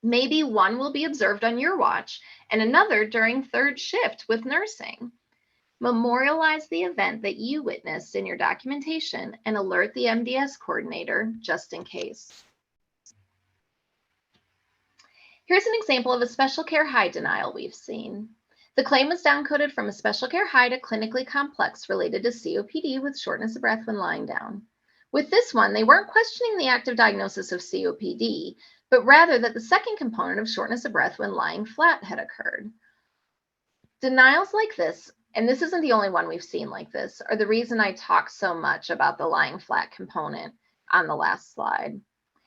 Maybe one will be observed on your watch and another during third shift with nursing. Memorialize the event that you witnessed in your documentation and alert the MDS coordinator just in case. Here's an example of a special care high denial we've seen. The claim was downcoded from a special care high to clinically complex related to COPD with shortness of breath when lying down. With this one, they weren't questioning the active diagnosis of COPD, but rather that the second component of shortness of breath when lying flat had occurred. Denials like this, and this isn't the only one we've seen like this, are the reason I talk so much about the lying flat component on the last slide.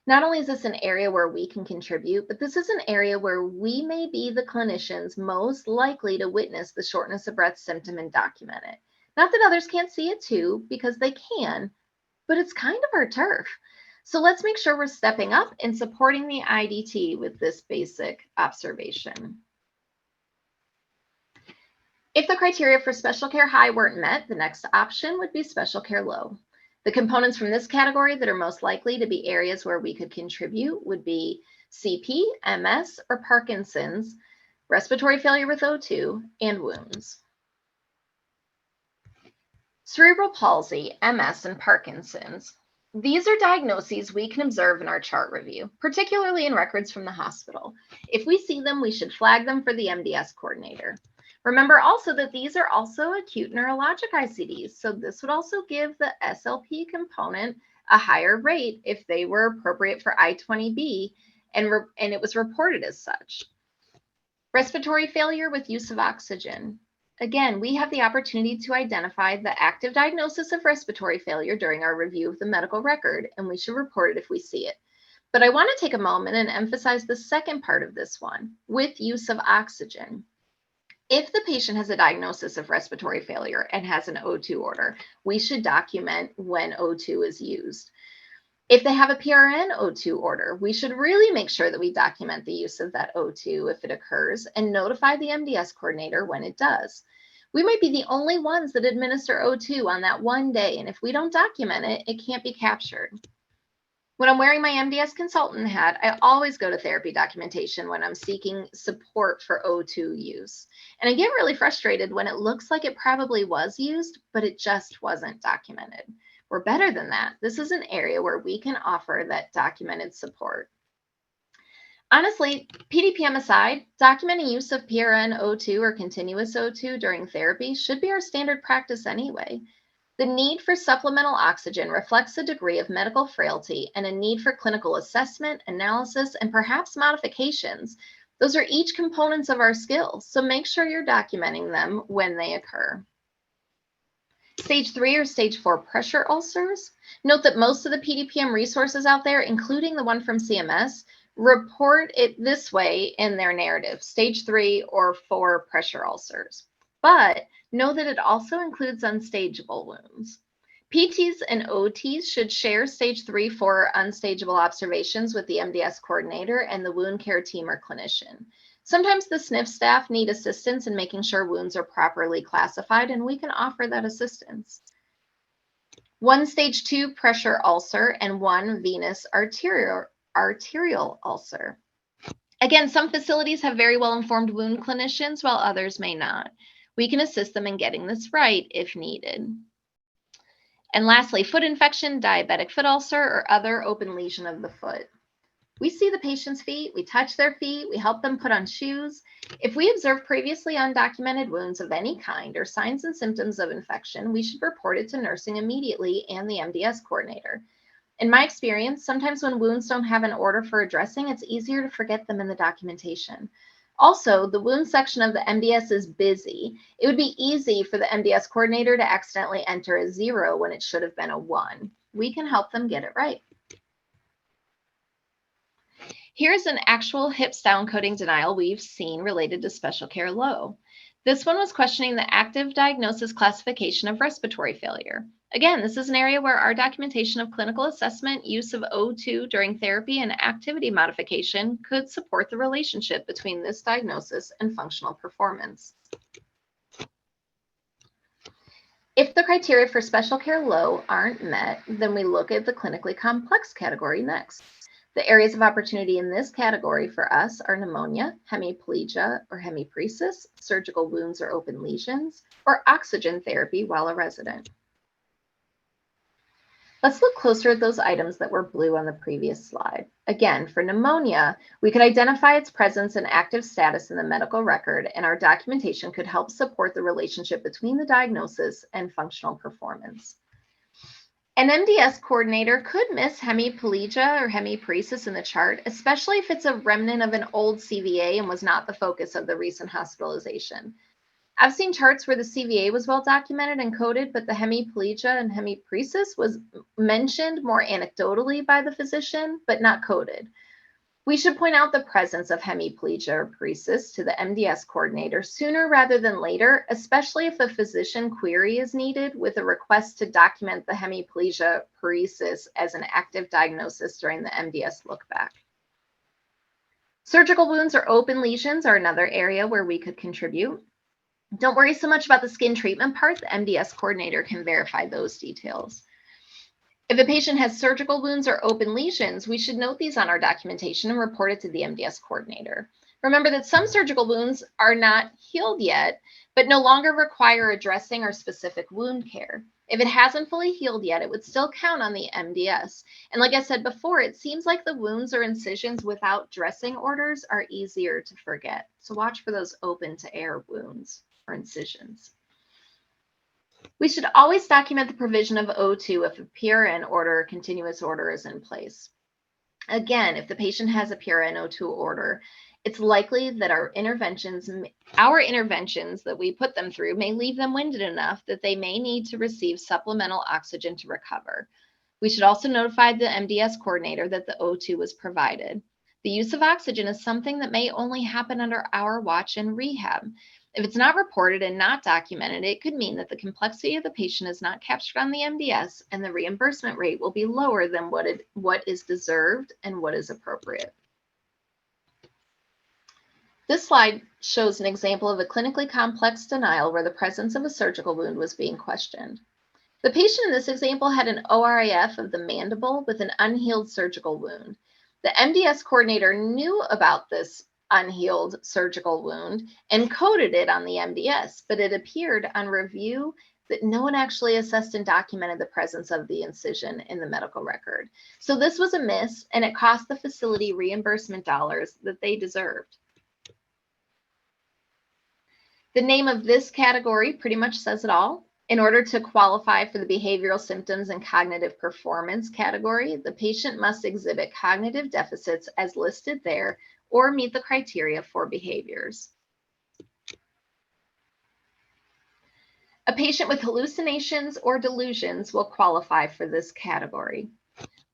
Not only is this an area where we can contribute, but this is an area where we may be the clinicians most likely to witness the shortness of breath symptom and document it. Not that others can't see it too, because they can, but it's kind of our turf. So let's make sure we're stepping up and supporting the IDT with this basic observation. If the criteria for special care high weren't met, the next option would be special care low. The components from this category that are most likely to be areas where we could contribute would be CP, MS, or Parkinson's, respiratory failure with O2, and wounds. Cerebral palsy, MS, and Parkinson's. These are diagnoses we can observe in our chart review, particularly in records from the hospital. If we see them, we should flag them for the MDS coordinator. Remember also that these are also acute neurologic ICDs, so this would also give the SLP component a higher rate if they were appropriate for I-20B and it was reported as such. Respiratory failure with use of oxygen. Again, we have the opportunity to identify the active diagnosis of respiratory failure during our review of the medical record, and we should report it if we see it. But I want to take a moment and emphasize the second part of this one, with use of oxygen. If the patient has a diagnosis of respiratory failure and has an O2 order, we should document when O2 is used. If they have a PRN O2 order, we should really make sure that we document the use of that O2 if it occurs and notify the MDS coordinator when it does. We might be the only ones that administer O2 on that one day, and if we don't document it, it can't be captured. When I'm wearing my MDS consultant hat, I always go to therapy documentation when I'm seeking support for O2 use. And I get really frustrated when it looks like it probably was used, but it just wasn't documented. We're better than that. This is an area where we can offer that documented support. Honestly, PDPM aside, documenting use of PRN O2 or continuous O2 during therapy should be our standard practice anyway. The need for supplemental oxygen reflects a degree of medical frailty and a need for clinical assessment, analysis, and perhaps modifications. Those are each components of our skills, so make sure you're documenting them when they occur. Stage 3 or stage 4 pressure ulcers. Note that most of the PDPM resources out there, including the one from CMS, report it this way in their narrative, stage 3 or 4 pressure ulcers. But know that it also includes unstageable wounds. PTs and OTs should share stage 3, 4 unstageable observations with the MDS coordinator and the wound care team or clinician. Sometimes the SNF staff need assistance in making sure wounds are properly classified, and we can offer that assistance. 1 stage 2 pressure ulcer and 1 venous arterial ulcer. Again, some facilities have very well-informed wound clinicians, while others may not. We can assist them in getting this right if needed. And lastly, foot infection, diabetic foot ulcer, or other open lesion of the foot. We see the patient's feet, we touch their feet, we help them put on shoes. If we observe previously undocumented wounds of any kind or signs and symptoms of infection, we should report it to nursing immediately and the MDS coordinator. In my experience, sometimes when wounds don't have an order for addressing, it's easier to forget them in the documentation. Also, the wound section of the MDS is busy. It would be easy for the MDS coordinator to accidentally enter a 0 when it should have been a 1. We can help them get it right. Here's an actual HIPS downcoding denial we've seen related to special care low. This one was questioning the active diagnosis classification of respiratory failure. Again, this is an area where our documentation of clinical assessment, use of O2 during therapy, and activity modification could support the relationship between this diagnosis and functional performance. If the criteria for special care low aren't met, then we look at the clinically complex category next. The areas of opportunity in this category for us are pneumonia, hemiplegia or hemipresis, surgical wounds or open lesions, or oxygen therapy while a resident. Let's look closer at those items that were blue on the previous slide. Again, for pneumonia, we could identify its presence and active status in the medical record, and our documentation could help support the relationship between the diagnosis and functional performance. An MDS coordinator could miss hemiplegia or hemipresis in the chart, especially if it's a remnant of an old CVA and was not the focus of the recent hospitalization. I've seen charts where the CVA was well documented and coded, but the hemiplegia and hemipresis was mentioned more anecdotally by the physician, but not coded. We should point out the presence of hemiplegia or presis to the MDS coordinator sooner rather than later, especially if a physician query is needed with a request to document the hemiplegia presis as an active diagnosis during the MDS lookback. Surgical wounds or open lesions are another area where we could contribute. Don't worry so much about the skin treatment part. The MDS coordinator can verify those details. If a patient has surgical wounds or open lesions, we should note these on our documentation and report it to the MDS coordinator. Remember that some surgical wounds are not healed yet, but no longer require a dressing or specific wound care. If it hasn't fully healed yet, it would still count on the MDS. And like I said before, it seems like the wounds or incisions without dressing orders are easier to forget. So watch for those open to air wounds or incisions. We should always document the provision of O2 if a PRN order or continuous order is in place. Again, if the patient has a PRN O2 order, it's likely that our interventions that we put them through may leave them winded enough that they may need to receive supplemental oxygen to recover. We should also notify the MDS coordinator that the O2 was provided. The use of oxygen is something that may only happen under our watch and rehab. If it's not reported and not documented, it could mean that the complexity of the patient is not captured on the MDS and the reimbursement rate will be lower than what is deserved and what is appropriate. This slide shows an example of a clinically complex denial where the presence of a surgical wound was being questioned. The patient in this example had an ORIF of the mandible with an unhealed surgical wound. The MDS coordinator knew about this unhealed surgical wound and coded it on the MDS, but it appeared on review that no one actually assessed and documented the presence of the incision in the medical record. So this was a miss, and it cost the facility reimbursement dollars that they deserved. The name of this category pretty much says it all. In order to qualify for the behavioral symptoms and cognitive performance category, the patient must exhibit cognitive deficits as listed there or meet the criteria for behaviors. A patient with hallucinations or delusions will qualify for this category.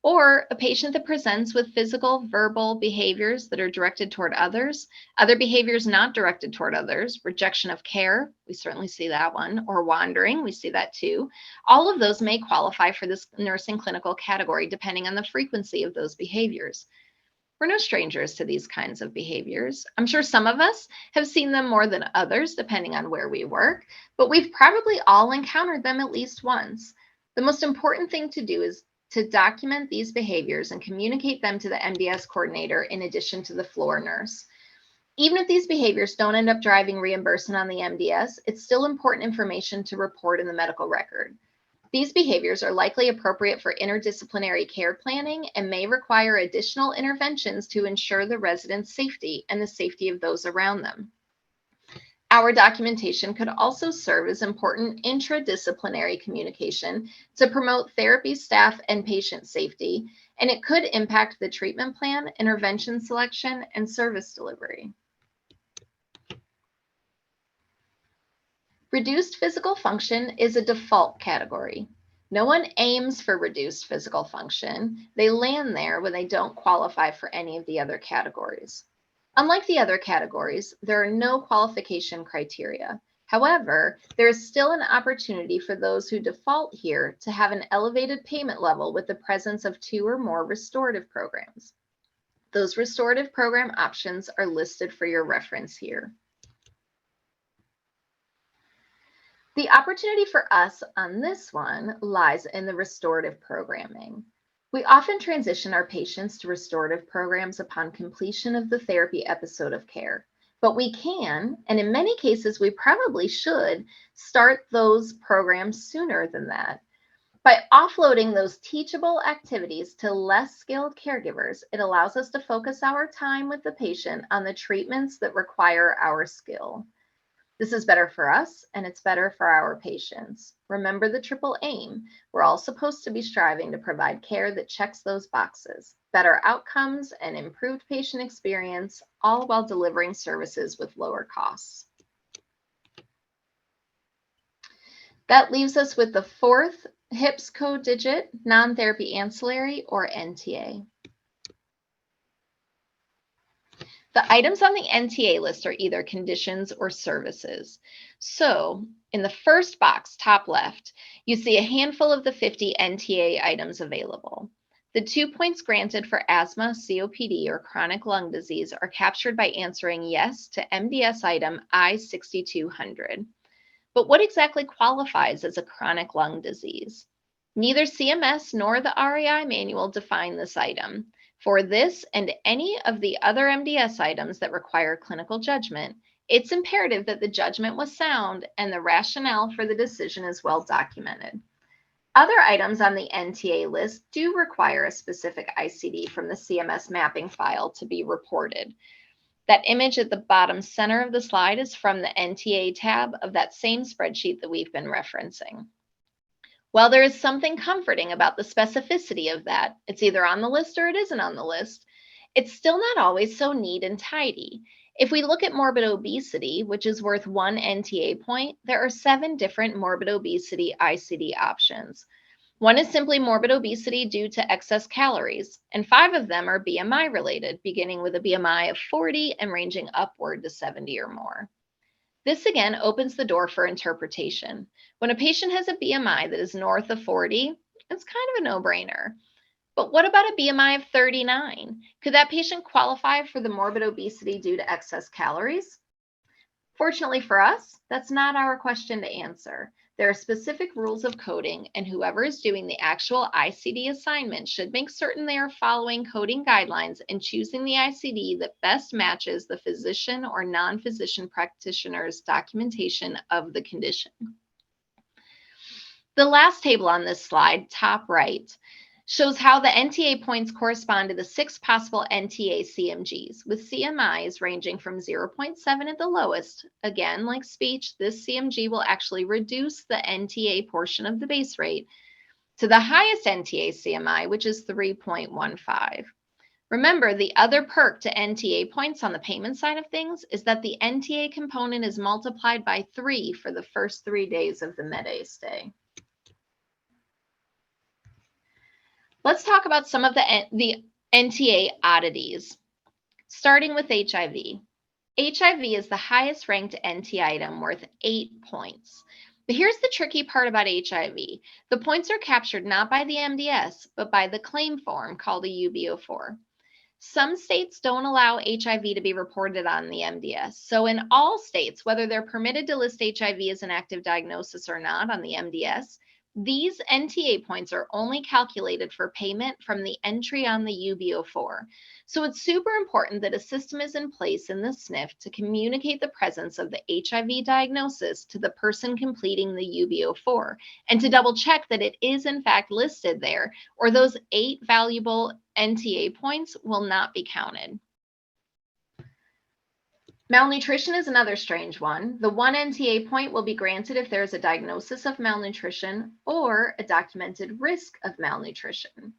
Or a patient that presents with physical, verbal behaviors that are directed toward others, other behaviors not directed toward others, rejection of care, we certainly see that one, or wandering, we see that too. All of those may qualify for this nursing clinical category depending on the frequency of those behaviors. We're no strangers to these kinds of behaviors. I'm sure some of us have seen them more than others, depending on where we work, but we've probably all encountered them at least once. The most important thing to do is to document these behaviors and communicate them to the MDS coordinator in addition to the floor nurse. Even if these behaviors don't end up driving reimbursement on the MDS, it's still important information to report in the medical record. These behaviors are likely appropriate for interdisciplinary care planning and may require additional interventions to ensure the resident's safety and the safety of those around them. Our documentation could also serve as important intradisciplinary communication to promote therapy staff and patient safety, and it could impact the treatment plan, intervention selection, and service delivery. Reduced physical function is a default category. No one aims for reduced physical function. They land there when they don't qualify for any of the other categories. Unlike the other categories, there are no qualification criteria. However, there is still an opportunity for those who default here to have an elevated payment level with the presence of 2 or more restorative programs. Those restorative program options are listed for your reference here. The opportunity for us on this one lies in the restorative programming. We often transition our patients to restorative programs upon completion of the therapy episode of care, but we can, and in many cases we probably should, start those programs sooner than that. By offloading those teachable activities to less skilled caregivers, it allows us to focus our time with the patient on the treatments that require our skill. This is better for us, and it's better for our patients. Remember the triple aim. We're all supposed to be striving to provide care that checks those boxes. Better outcomes and improved patient experience, all while delivering services with lower costs. That leaves us with the 4th HIPS code digit, non-therapy ancillary, or NTA. The items on the NTA list are either conditions or services. So in the first box, top left, you see a handful of the 50 NTA items available. The 2 points granted for asthma, COPD, or chronic lung disease are captured by answering yes to MDS item I-6200. But what exactly qualifies as a chronic lung disease? Neither CMS nor the REI manual define this item. For this and any of the other MDS items that require clinical judgment, it's imperative that the judgment was sound and the rationale for the decision is well documented. Other items on the NTA list do require a specific ICD from the CMS mapping file to be reported. That image at the bottom center of the slide is from the NTA tab of that same spreadsheet that we've been referencing. While there is something comforting about the specificity of that, it's either on the list or it isn't on the list, it's still not always so neat and tidy. If we look at morbid obesity, which is worth 1 NTA point, there are 7 different morbid obesity ICD options. One is simply morbid obesity due to excess calories, and 5 of them are BMI related, beginning with a BMI of 40 and ranging upward to 70 or more. This again opens the door for interpretation. When a patient has a BMI that is north of 40, it's kind of a no-brainer. But what about a BMI of 39? Could that patient qualify for the morbid obesity due to excess calories? Fortunately for us, that's not our question to answer. There are specific rules of coding, and whoever is doing the actual ICD assignment should make certain they are following coding guidelines and choosing the ICD that best matches the physician or non-physician practitioner's documentation of the condition. The last table on this slide, top right, shows how the NTA points correspond to the 6 possible NTA CMGs, with CMIs ranging from 0.7 at the lowest. Again, like speech, this CMG will actually reduce the NTA portion of the base rate to the highest NTA CMI, which is 3.15. Remember, the other perk to NTA points on the payment side of things is that the NTA component is multiplied by 3 for the first 3 days of the Med-A stay. Let's talk about some of the NTA oddities, starting with HIV. HIV is the highest ranked NTA item worth 8 points. But here's the tricky part about HIV. The points are captured not by the MDS, but by the claim form called a UB04. Some states don't allow HIV to be reported on the MDS. So in all states, whether they're permitted to list HIV as an active diagnosis or not on the MDS, these NTA points are only calculated for payment from the entry on the UB04. So it's super important that a system is in place in the SNF to communicate the presence of the HIV diagnosis to the person completing the UB04 and to double check that it is in fact listed there, or those 8 valuable NTA points will not be counted. Malnutrition is another strange one. The 1 NTA point will be granted if there is a diagnosis of malnutrition or a documented risk of malnutrition.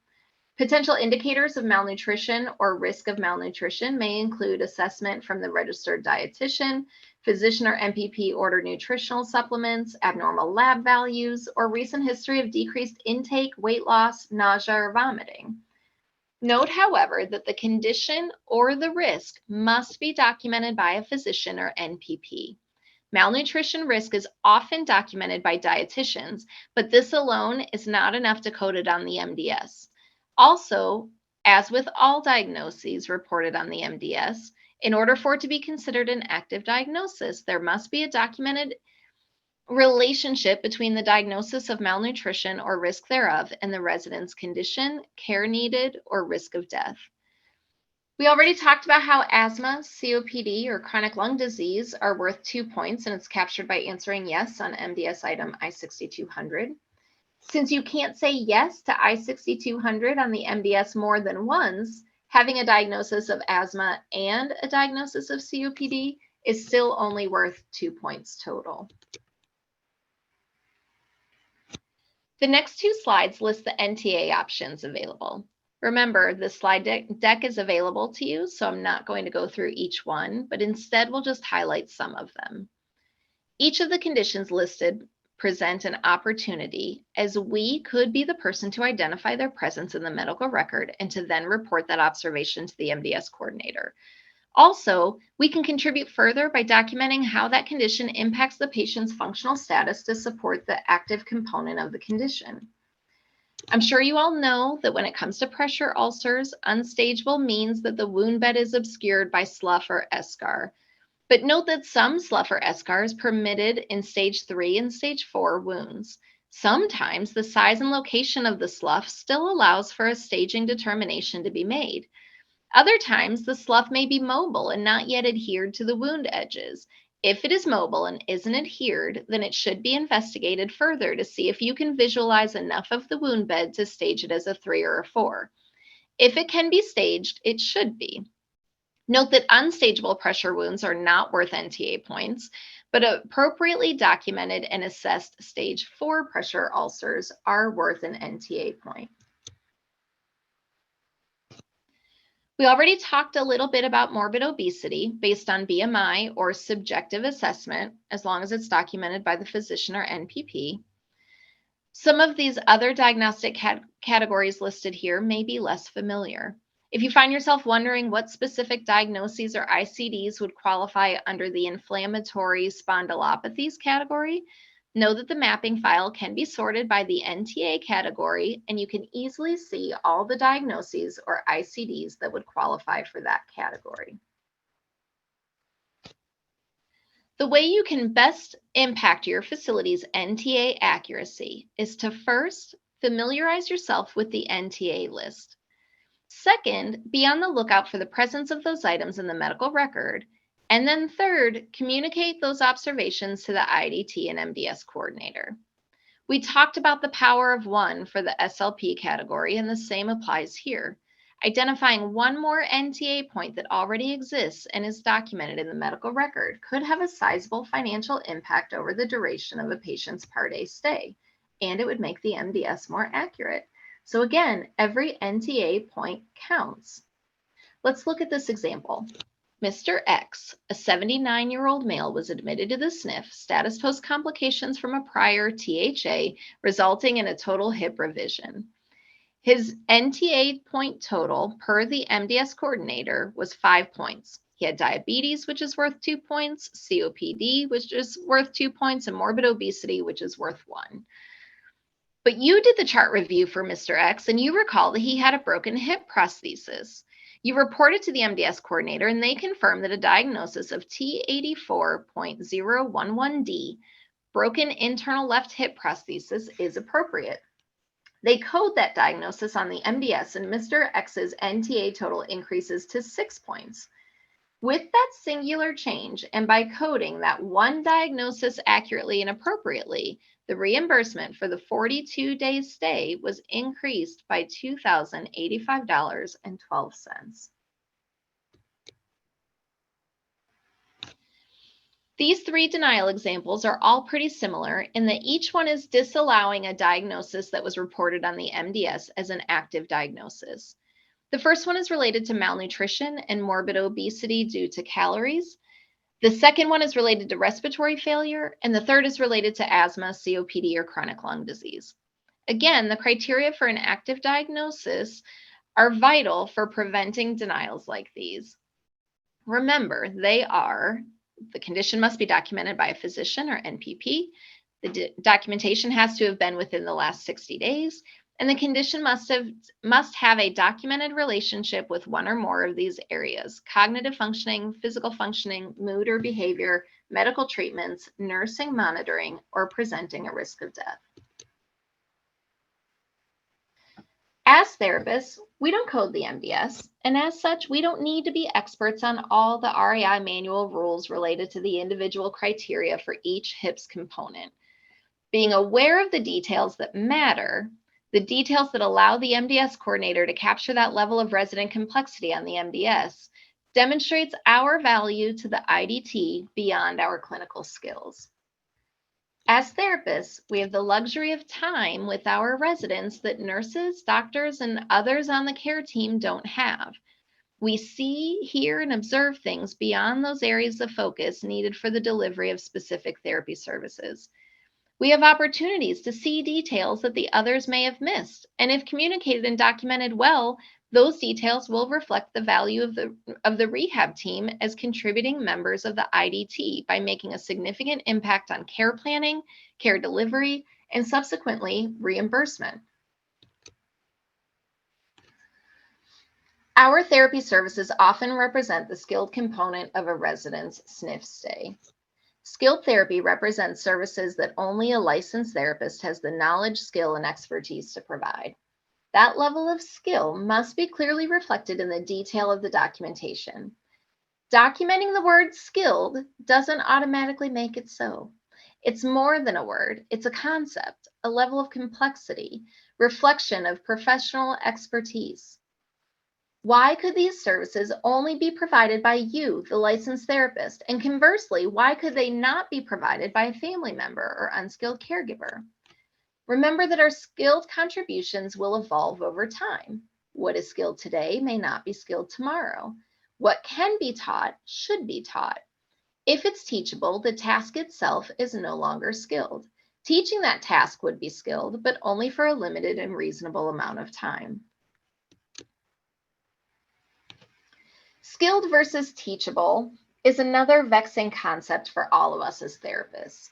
Potential indicators of malnutrition or risk of malnutrition may include assessment from the registered dietitian, physician or MPP ordered nutritional supplements, abnormal lab values, or recent history of decreased intake, weight loss, nausea, or vomiting. Note, however, that the condition or the risk must be documented by a physician or NPP. Malnutrition risk is often documented by dietitians, but this alone is not enough to code it on the MDS. Also, as with all diagnoses reported on the MDS, in order for it to be considered an active diagnosis, there must be a documented relationship between the diagnosis of malnutrition or risk thereof and the resident's condition, care needed, or risk of death. We already talked about how asthma, COPD, or chronic lung disease are worth 2 points, and it's captured by answering yes on MDS item I-6200. Since you can't say yes to I-6200 on the MDS more than once, having a diagnosis of asthma and a diagnosis of COPD is still only worth 2 points total. The next 2 slides list the NTA options available. Remember, the slide deck is available to you, so I'm not going to go through each one, but instead we'll just highlight some of them. Each of the conditions listed present an opportunity, as we could be the person to identify their presence in the medical record and to then report that observation to the MDS coordinator. Also, we can contribute further by documenting how that condition impacts the patient's functional status to support the active component of the condition. I'm sure you all know that when it comes to pressure ulcers, unstageable means that the wound bed is obscured by slough or eschar. But note that some slough or eschar is permitted in stage 3 and stage 4 wounds. Sometimes the size and location of the slough still allows for a staging determination to be made. Other times, the slough may be mobile and not yet adhered to the wound edges. If it is mobile and isn't adhered, then it should be investigated further to see if you can visualize enough of the wound bed to stage it as a 3 or a 4. If it can be staged, it should be. Note that unstageable pressure wounds are not worth NTA points, but appropriately documented and assessed stage 4 pressure ulcers are worth an NTA point. We already talked a little bit about morbid obesity based on BMI or subjective assessment, as long as it's documented by the physician or NPP. Some of these other diagnostic categories listed here may be less familiar. If you find yourself wondering what specific diagnoses or ICDs would qualify under the inflammatory spondylopathies category, know that the mapping file can be sorted by the NTA category, and you can easily see all the diagnoses or ICDs that would qualify for that category. The way you can best impact your facility's NTA accuracy is to first familiarize yourself with the NTA list. Second, be on the lookout for the presence of those items in the medical record. And then third, communicate those observations to the IDT and MDS coordinator. We talked about the power of one for the SLP category, and the same applies here. Identifying one more NTA point that already exists and is documented in the medical record could have a sizable financial impact over the duration of a patient's Part A stay, and it would make the MDS more accurate. So again, every NTA point counts. Let's look at this example. Mr. X, a 79-year-old male, was admitted to the SNF, status post complications from a prior THA, resulting in a total hip revision. His NTA point total per the MDS coordinator was 5 points. He had diabetes, which is worth 2 points, COPD, which is worth 2 points, and morbid obesity, which is worth 1. But you did the chart review for Mr. X, and you recall that he had a broken hip prosthesis. You reported to the MDS coordinator, and they confirmed that a diagnosis of T84.011D, broken internal left hip prosthesis, is appropriate. They code that diagnosis on the MDS, and Mr. X's NTA total increases to 6 points. With that singular change, and by coding that one diagnosis accurately and appropriately, the reimbursement for the 42-day stay was increased by $2,085.12. These three denial examples are all pretty similar in that each one is disallowing a diagnosis that was reported on the MDS as an active diagnosis. The first one is related to malnutrition and morbid obesity due to calories. The second one is related to respiratory failure, and the third is related to asthma, COPD, or chronic lung disease. Again, the criteria for an active diagnosis are vital for preventing denials like these. Remember, they are: the condition must be documented by a physician or NPP, the documentation has to have been within the last 60 days, and the condition must have a documented relationship with one or more of these areas: cognitive functioning, physical functioning, mood or behavior, medical treatments, nursing monitoring, or presenting a risk of death. As therapists, we don't code the MDS, and as such, we don't need to be experts on all the RAI manual rules related to the individual criteria for each HIPS component. Being aware of the details that matter, the details that allow the MDS coordinator to capture that level of resident complexity on the MDS, demonstrates our value to the IDT beyond our clinical skills. As therapists, we have the luxury of time with our residents that nurses, doctors, and others on the care team don't have. We see, hear, and observe things beyond those areas of focus needed for the delivery of specific therapy services. We have opportunities to see details that the others may have missed, and if communicated and documented well, those details will reflect the value of the rehab team as contributing members of the IDT by making a significant impact on care planning, care delivery, and subsequently reimbursement. Our therapy services often represent the skilled component of a resident's SNF stay. Skilled therapy represents services that only a licensed therapist has the knowledge, skill, and expertise to provide. That level of skill must be clearly reflected in the detail of the documentation. Documenting the word skilled doesn't automatically make it so. It's more than a word, it's a concept, a level of complexity, reflection of professional expertise. Why could these services only be provided by you, the licensed therapist? And conversely, why could they not be provided by a family member or unskilled caregiver? Remember that our skilled contributions will evolve over time. What is skilled today may not be skilled tomorrow. What can be taught should be taught. If it's teachable, the task itself is no longer skilled. Teaching that task would be skilled, but only for a limited and reasonable amount of time. Skilled versus teachable is another vexing concept for all of us as therapists.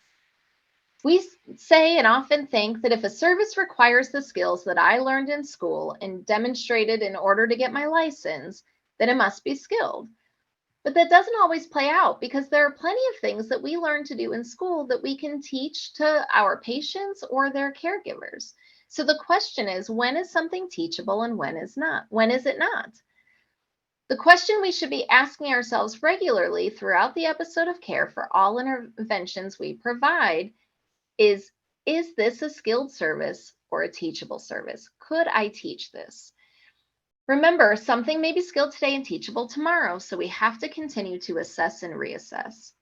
We say and often think that if a service requires the skills that I learned in school and demonstrated in order to get my license, then it must be skilled. But that doesn't always play out because there are plenty of things that we learn to do in school that we can teach to our patients or their caregivers. So the question is, when is something teachable and when is not? When is it not? The question we should be asking ourselves regularly throughout the episode of care for all interventions we provide is Is this a skilled service or a teachable service? Could I teach this? Remember, something may be skilled today and teachable tomorrow, so we have to continue to assess and reassess.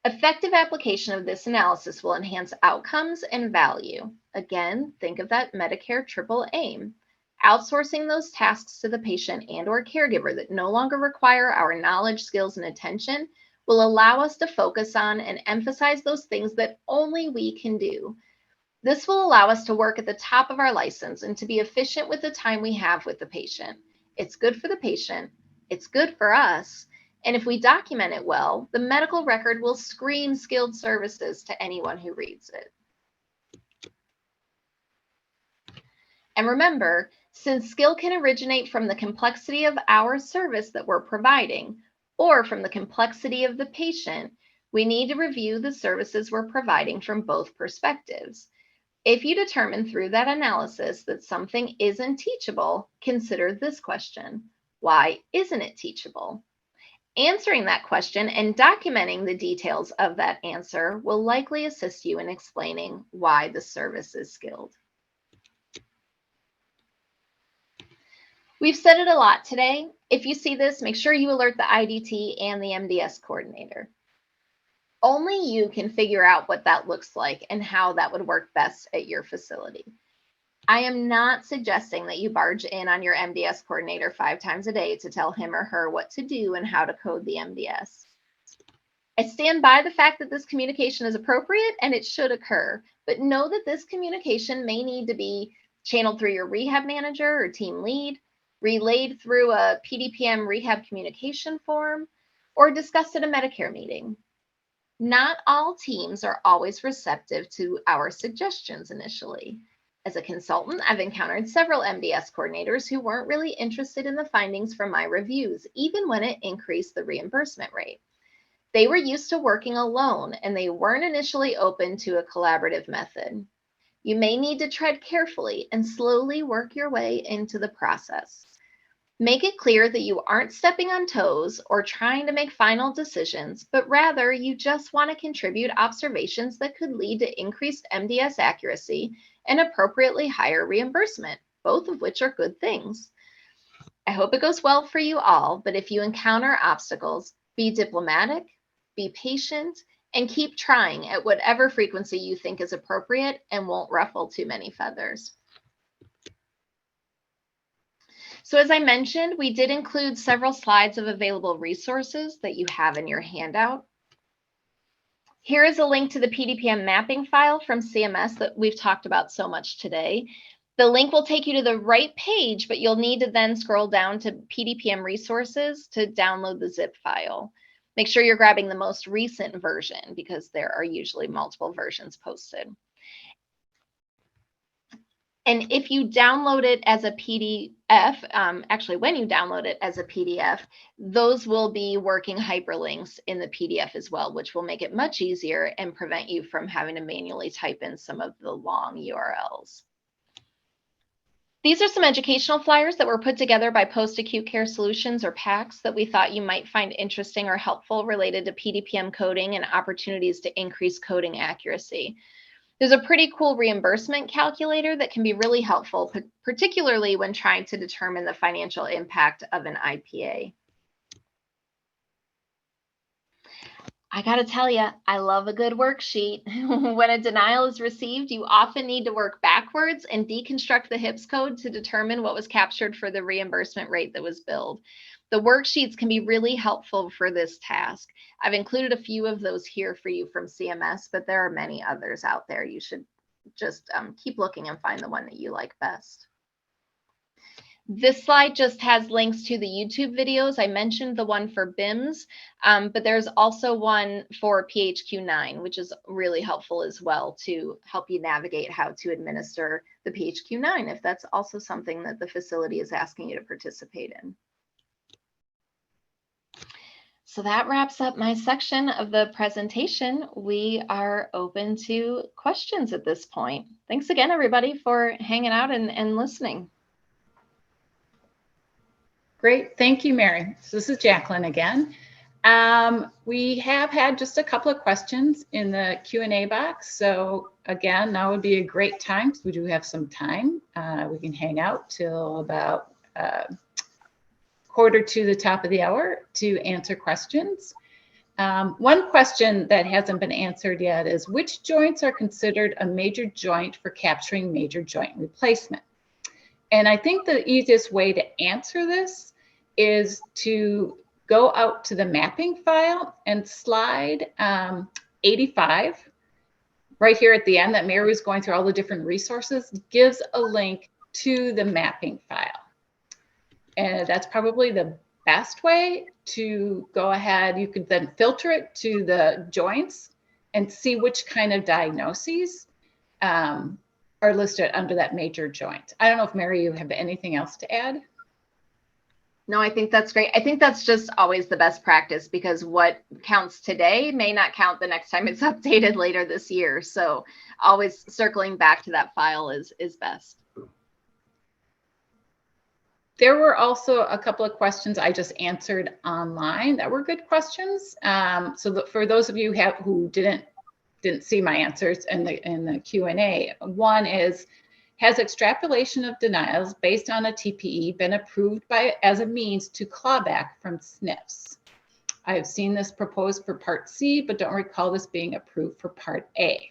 Effective application of this analysis will enhance outcomes and value. Again, think of that Medicare triple aim. Outsourcing those tasks to the patient and/or caregiver that no longer require our knowledge, skills, and attention will allow us to focus on and emphasize those things that only we can do. This will allow us to work at the top of our license and to be efficient with the time we have with the patient. It's good for the patient, it's good for us, and if we document it well, the medical record will scream skilled services to anyone who reads it. And remember, since skill can originate from the complexity of our service that we're providing, or from the complexity of the patient, we need to review the services we're providing from both perspectives. If you determine through that analysis that something isn't teachable, consider this question: why isn't it teachable? Answering that question and documenting the details of that answer will likely assist you in explaining why the service is skilled. We've said it a lot today. If you see this, make sure you alert the IDT and the MDS coordinator. Only you can figure out what that looks like and how that would work best at your facility. I am not suggesting that you barge in on your MDS coordinator 5 times a day to tell him or her what to do and how to code the MDS. I stand by the fact that this communication is appropriate and it should occur, but know that this communication may need to be channeled through your rehab manager or team lead, relayed through a PDPM rehab communication form, or discussed at a Medicare meeting. Not all teams are always receptive to our suggestions initially. As a consultant, I've encountered several MDS coordinators who weren't really interested in the findings from my reviews, even when it increased the reimbursement rate. They were used to working alone, and they weren't initially open to a collaborative method. You may need to tread carefully and slowly work your way into the process. Make it clear that you aren't stepping on toes or trying to make final decisions, but rather you just want to contribute observations that could lead to increased MDS accuracy and appropriately higher reimbursement, both of which are good things. I hope it goes well for you all, but if you encounter obstacles, be diplomatic, be patient, and keep trying at whatever frequency you think is appropriate and won't ruffle too many feathers. So as I mentioned, we did include several slides of available resources that you have in your handout. Here is a link to the PDPM mapping file from CMS that we've talked about so much today. The link will take you to the right page, but you'll need to then scroll down to PDPM resources to download the zip file. Make sure you're grabbing the most recent version because there are usually multiple versions posted. And if you download it as a PDF, actually when you download it as a PDF, those will be working hyperlinks in the PDF as well, which will make it much easier and prevent you from having to manually type in some of the long URLs. These are some educational flyers that were put together by Post-Acute Care Solutions, or PACS, that we thought you might find interesting or helpful related to PDPM coding and opportunities to increase coding accuracy. There's a pretty cool reimbursement calculator that can be really helpful, particularly when trying to determine the financial impact of an IPA. I gotta tell you, I love a good worksheet. When a denial is received, you often need to work backwards and deconstruct the HIPS code to determine what was captured for the reimbursement rate that was billed. The worksheets can be really helpful for this task. I've included a few of those here for you from CMS, but there are many others out there. You should just keep looking and find the one that you like best. This slide just has links to the YouTube videos. I mentioned the one for BIMS, but there's also one for PHQ-9, which is really helpful as well to help you navigate how to administer the PHQ-9 if that's also something that the facility is asking you to participate in. So that wraps up my section of the presentation. We are open to questions at this point. Thanks again, everybody, for hanging out and listening. Great, thank you, Mary. So this is Jacqueline again. We have had just a couple of questions in the Q&A box. So again, now would be a great time because we do have some time. We can hang out till about quarter to the top of the hour to answer questions. One question that hasn't been answered yet is which joints are considered a major joint for capturing major joint replacement? And I think the easiest way to answer this is to go out to the mapping file and slide 85 right here at the end that Mary was going through all the different resources gives a link to the mapping file. And that's probably the best way to go ahead. You could then filter it to the joints and see which kind of diagnoses are listed under that major joint. I don't know if Mary, you have anything else to add? No, I think that's great. I think that's just always the best practice because what counts today may not count the next time it's updated later this year. So always circling back to that file is best. There were also a couple of questions I just answered online that were good questions. For those of you who didn't see my answers in the Q&A, one is, has extrapolation of denials based on a TPE been approved as a means to clawback from SNFs? I have seen this proposed for Part C, but don't recall this being approved for Part A.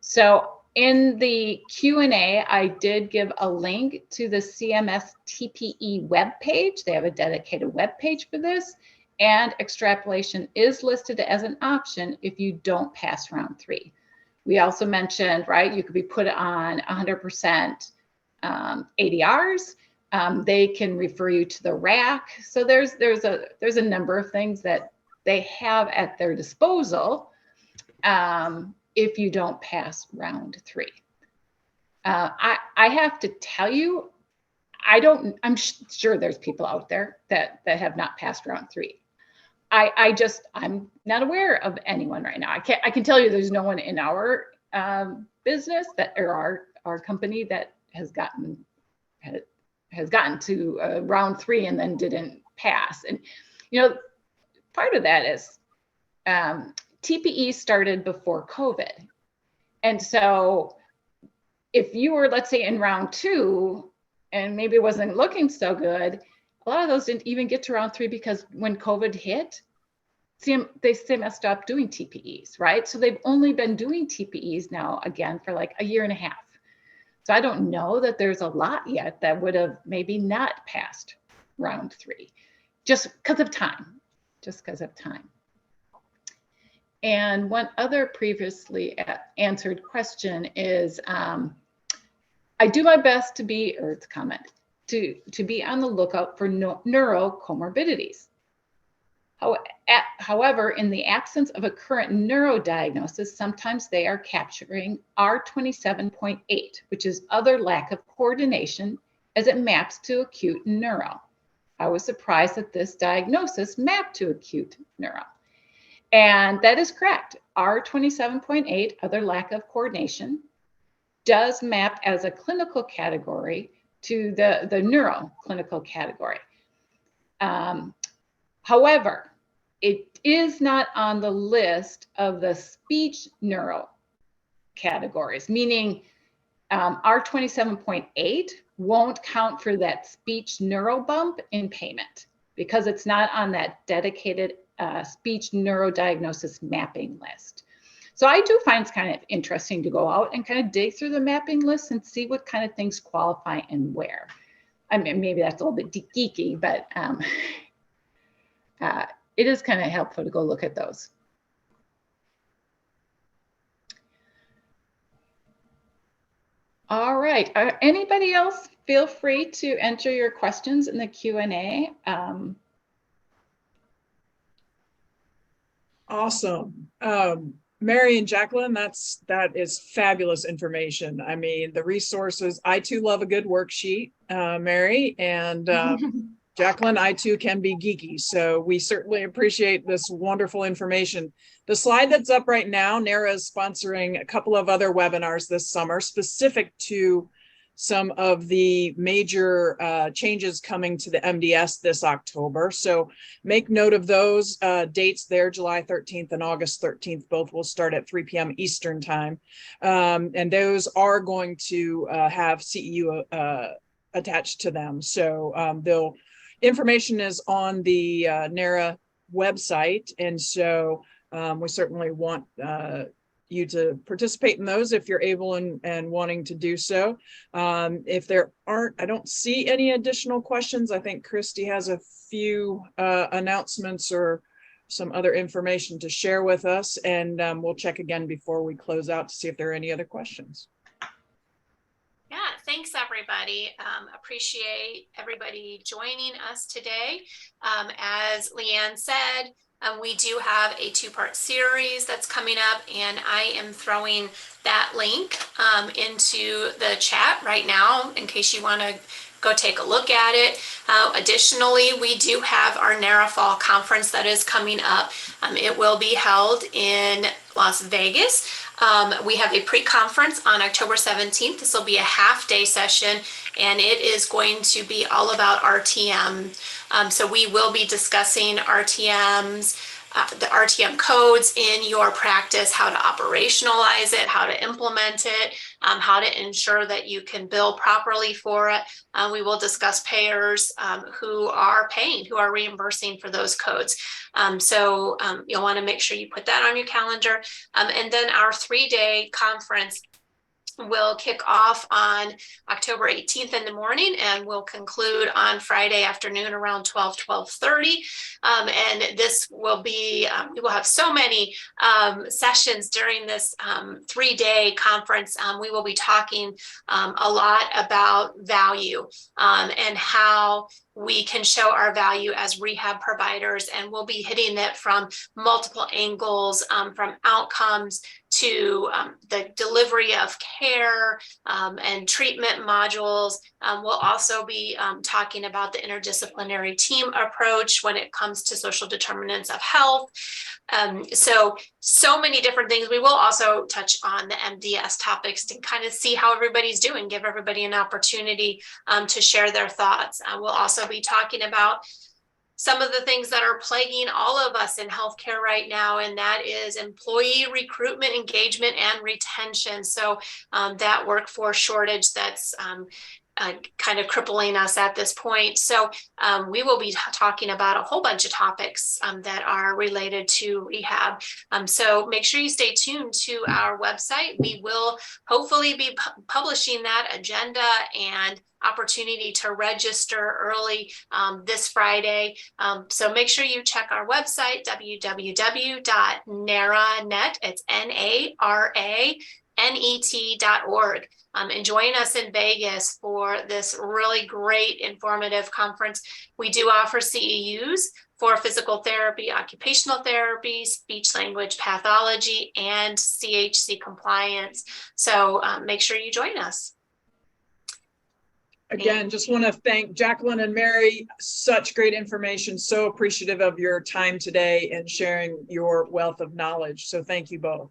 So in the Q&A, I did give a link to the CMS TPE webpage. They have a dedicated webpage for this, and extrapolation is listed as an option if you don't pass round 3. We also mentioned, right, you could be put on 100% ADRs. They can refer you to the RAC. So there's a number of things that they have at their disposal if you don't pass round 3. I have to tell you, I'm sure there's people out there that have not passed round 3. I'm not aware of anyone right now. I can tell you there's no one in our business or our company that has gotten to round 3 and then didn't pass. And part of that is TPE started before COVID, and so if you were, let's say, in round 2 and maybe it wasn't looking so good, a lot of those didn't even get to round 3 because when COVID hit, CMS stopped doing TPEs, right? So they've only been doing TPEs now again for like a year and a half. So I don't know that there's a lot yet that would have maybe not passed round 3, just because of time, And one other previously answered question is, I do my best to be, or it's a comment, to be on the lookout for neuro comorbidities. However, in the absence of a current neuro diagnosis, sometimes they are capturing R27.8, which is other lack of coordination as it maps to acute neuro. I was surprised that this diagnosis mapped to acute neuro. And that is correct. R27.8, other lack of coordination, does map as a clinical category to the neuro clinical category. However, it is not on the list of the speech neuro categories, meaning R27.8 won't count for that speech neuro bump in payment because it's not on that dedicated speech neurodiagnosis mapping list. So I do find it's kind of interesting to go out and kind of dig through the mapping list and see what kind of things qualify and where. I mean, maybe that's a little bit geeky, but it is kind of helpful to go look at those. All right, anybody else feel free to enter your questions in the Q&A. Awesome. Mary and Jacqueline, that is fabulous information. I mean, the resources, I too love a good worksheet, Mary, and Jacqueline, I too can be geeky. So we certainly appreciate this wonderful information. The slide that's up right now, NARA is sponsoring a couple of other webinars this summer specific to some of the major changes coming to the MDS this October. So make note of those dates there, July 13th and August 13th. Both will start at 3 p.m. Eastern time. And those are going to have CEU attached to them. So information is on the NARA website. And so we certainly want you to participate in those if you're able and wanting to do so. If there aren't, I don't see any additional questions. I think Christy has a few announcements or some other information to share with us, and we'll check again before we close out to see if there are any other questions. Yeah, thanks everybody. Appreciate everybody joining us today. As Leanne said, we do have a 2-part series that's coming up, and I am throwing that link into the chat right now in case you want to go take a look at it. Additionally, we do have our NARA Fall Conference that is coming up. It will be held in Las Vegas. We have a pre-conference on October 17th. This will be a half-day session, and it is going to be all about RTM. So we will be discussing RTMs, the RTM codes in your practice, how to operationalize it, how to implement it, how to ensure that you can bill properly for it. We will discuss payers who are paying, who are reimbursing for those codes. So you'll want to make sure you put that on your calendar. And then our 3-day conference will kick off on October 18th in the morning and will conclude on Friday afternoon around 12:30. And this will be, we will have so many sessions during this 3-day conference. We will be talking a lot about value and how we can show our value as rehab providers, and we'll be hitting it from multiple angles, from outcomes to the delivery of care and treatment modules. We'll also be talking about the interdisciplinary team approach when it comes to social determinants of health. So many different things. We will also touch on the MDS topics to kind of see how everybody's doing, give everybody an opportunity to share their thoughts. We'll also be talking about some of the things that are plaguing all of us in healthcare right now, and that is employee recruitment, engagement, and retention. So that workforce shortage that's kind of crippling us at this point. So we will be talking about a whole bunch of topics that are related to rehab. So make sure you stay tuned to our website. We will hopefully be publishing that agenda and opportunity to register early this Friday. So make sure you check our website, www.naranet, it's NARANET.org. And join us in Vegas for this really great informative conference. We do offer CEUs for physical therapy, occupational therapy, speech language pathology, and CHC compliance. So make sure you join us. Again, just want to thank Jacqueline and Mary. Such great information. So appreciative of your time today and sharing your wealth of knowledge. So thank you both.